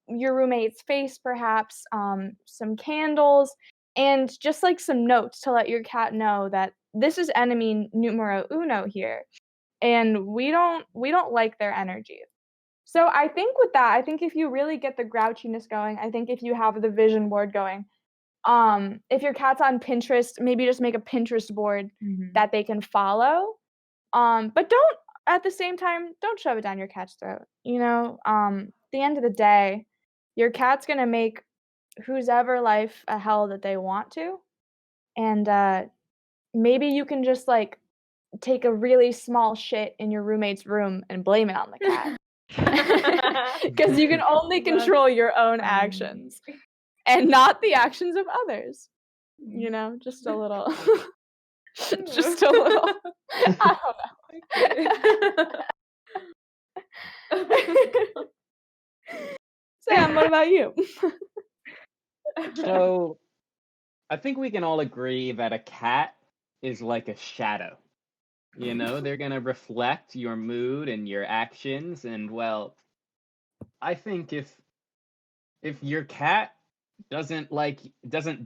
your roommate's face, perhaps, some candles, and just like some notes to let your cat know that this is enemy numero uno here, and we don't like their energy. So I think with that, I think if you really get the grouchiness going, I think if you have the vision board going, if your cat's on Pinterest, maybe just make a Pinterest board that they can follow. But don't, at the same time, don't shove it down your cat's throat. You know, at the end of the day, your cat's gonna make whose ever life a hell that they want to. And maybe you can just like take a really small shit in your roommate's room and blame it on the cat. Because you can only control your own actions and not the actions of others. You know, just a little. Just a little. I don't know. Sam, what about you? So, I think we can all agree that a cat is like a shadow. You know, they're going to reflect your mood and your actions. And, well, I think if your cat doesn't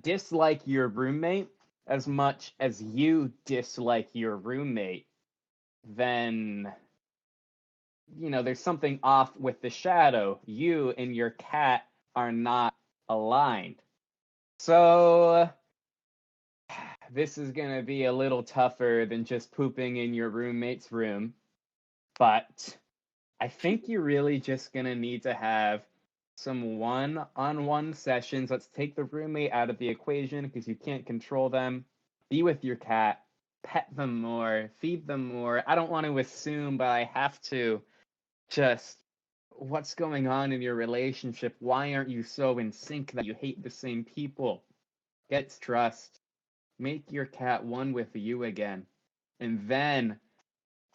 dislike your roommate as much as you dislike your roommate, then, you know, there's something off with the shadow. You and your cat are not aligned. So this is going to be a little tougher than just pooping in your roommate's room, but I think you're really just going to need to have some one-on-one sessions. Let's take the roommate out of the equation because you can't control them. Be with your cat, pet them more, feed them more. I don't want to assume, but I have to. Just what's going on in your relationship? Why aren't you so in sync that you hate the same people? Get trust. Make your cat one with you again. And then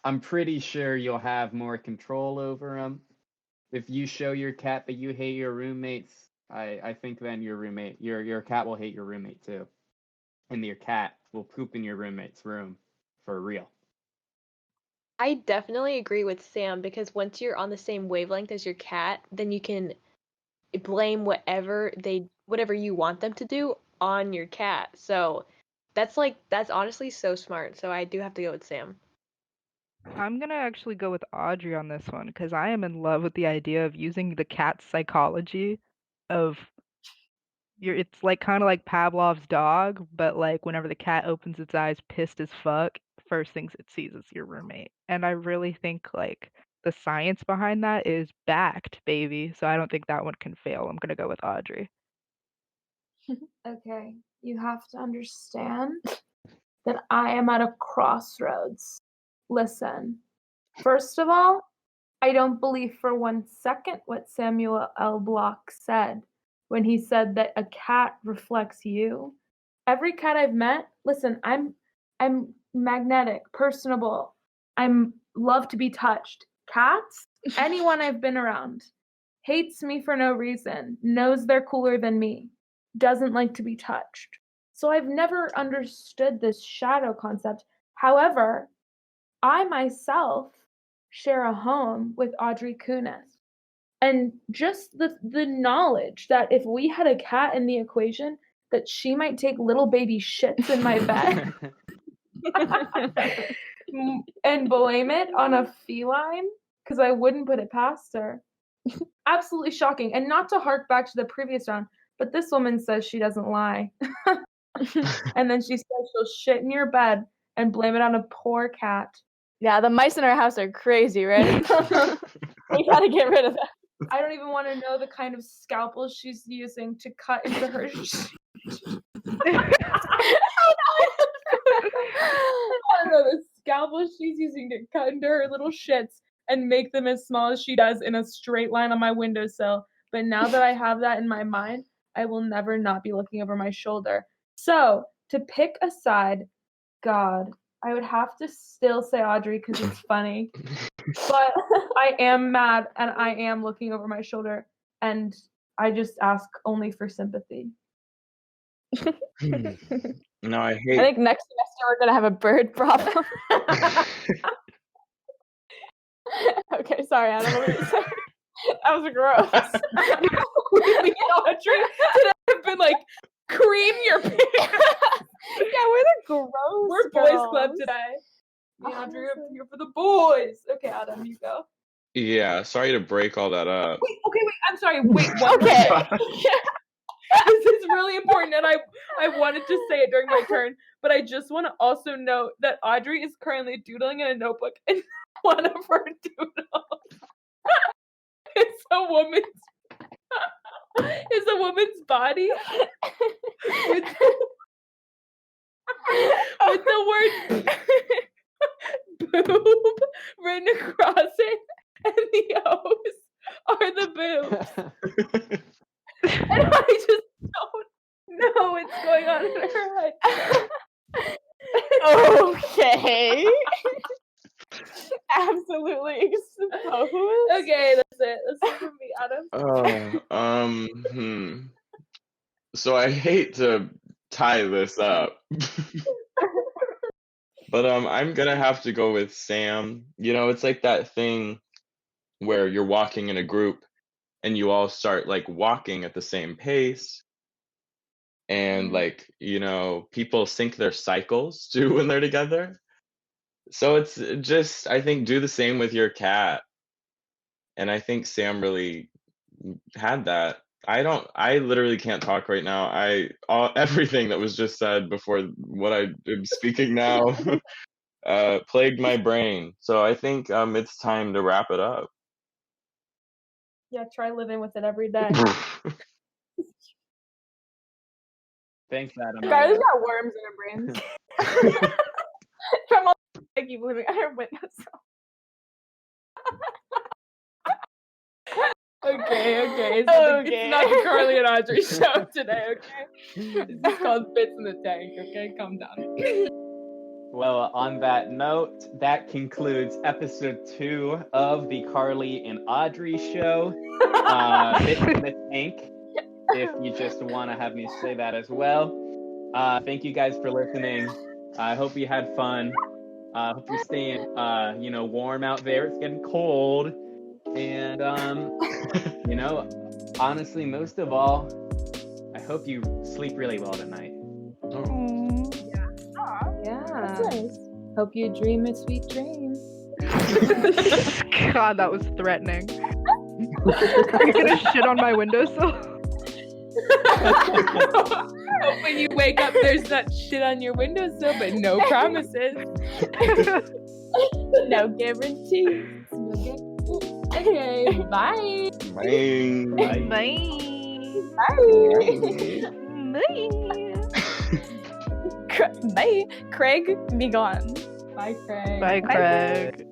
I'm pretty sure you'll have more control over him. If you show your cat that you hate your roommates, I think then your cat will hate your roommate too. And your cat will poop in your roommate's room for real. I definitely agree with Sam because once you're on the same wavelength as your cat, then you can blame whatever you want them to do on your cat. So that's honestly so smart. So I do have to go with Sam. I'm gonna actually go with Audrey on this one because I am in love with the idea of using the cat's psychology of it's like kind of like Pavlov's dog, but like whenever the cat opens its eyes pissed as fuck, first things it sees is your roommate. And I really think like the science behind that is backed, baby. So I don't think that one can fail. I'm gonna go with Audrey. Okay, you have to understand that I am at a crossroads. Listen, first of all, I don't believe for 1 second what Samuel L. Block said when he said that a cat reflects you. Every cat I've met, listen, I'm magnetic, personable. I'm love to be touched. Cats, anyone I've been around, hates me for no reason, knows they're cooler than me, doesn't like to be touched. So I've never understood this shadow concept. However, I myself share a home with Audrey Kunis. And just the knowledge that if we had a cat in the equation, that she might take little baby shits in my bed and blame it on a feline, because I wouldn't put it past her. Absolutely shocking. And not to hark back to the previous round, but this woman says she doesn't lie. And then she says she'll shit in your bed and blame it on a poor cat. Yeah, the mice in our house are crazy, right? We gotta get rid of that. I don't even want to know the kind of scalpel she's using to cut into her. I don't know the scalpel she's using to cut into her little shits and make them as small as she does in a straight line on my windowsill. But now that I have that in my mind, I will never not be looking over my shoulder. So, to pick a side, God, I would have to still say Audrey because it's funny. But I am mad and I am looking over my shoulder and I just ask only for sympathy. No, I I think next semester we're gonna have a bird problem. Okay, sorry, I don't know what you said. That was gross. Me and Audrey could have been like, cream your pants. Yeah, we're the gross. We're boys club today. Me and Audrey are here for the boys. Okay, Adam, you go. Yeah, sorry to break all that up. Wait, I'm sorry. Wait, one Okay. more thing. This is really important, and I wanted to say it during my turn, but I just want to also note that Audrey is currently doodling in a notebook, and one of her doodles is a woman's body with the word boob written across it, and the O's are the boobs. And I just don't know what's going on in her head. Okay. Absolutely Oh, who is? Okay, that's it. That's it from me, Adam. So I hate to tie this up, but I'm gonna have to go with Sam. You know, it's like that thing where you're walking in a group and you all start like walking at the same pace, and like, you know, people sync their cycles too when they're together. So it's just, I think, do the same with your cat. And I think Sam really had that. I literally can't talk right now. Everything that was just said before what I am speaking now plagued my brain. So I think it's time to wrap it up. Yeah, try living with it every day. Thanks, Adam. Carlie's got worms in her brains. From all I keep living at her windowsill. Okay. It's not the Carlie and Audrey show today, okay? It's called Bits in the Tank, okay? Calm down. Well, on that note, that concludes episode 2 of the Carlie and Audrey show. Bits in the Tank, if you just want to have me say that as well. Thank you guys for listening. I hope you had fun. Hope you're staying, warm out there. It's getting cold. And, honestly, most of all, I hope you sleep really well tonight. Yeah. That's nice. Hope you dream a sweet dream. God, that was threatening. You're gonna shit on my windowsill? Hope when you wake up, there's that shit on your windowsill, but no promises. No guarantees. Okay, bye. Bye. Bye. Bye. Craig, be gone. Bye, Craig. Bye, Craig.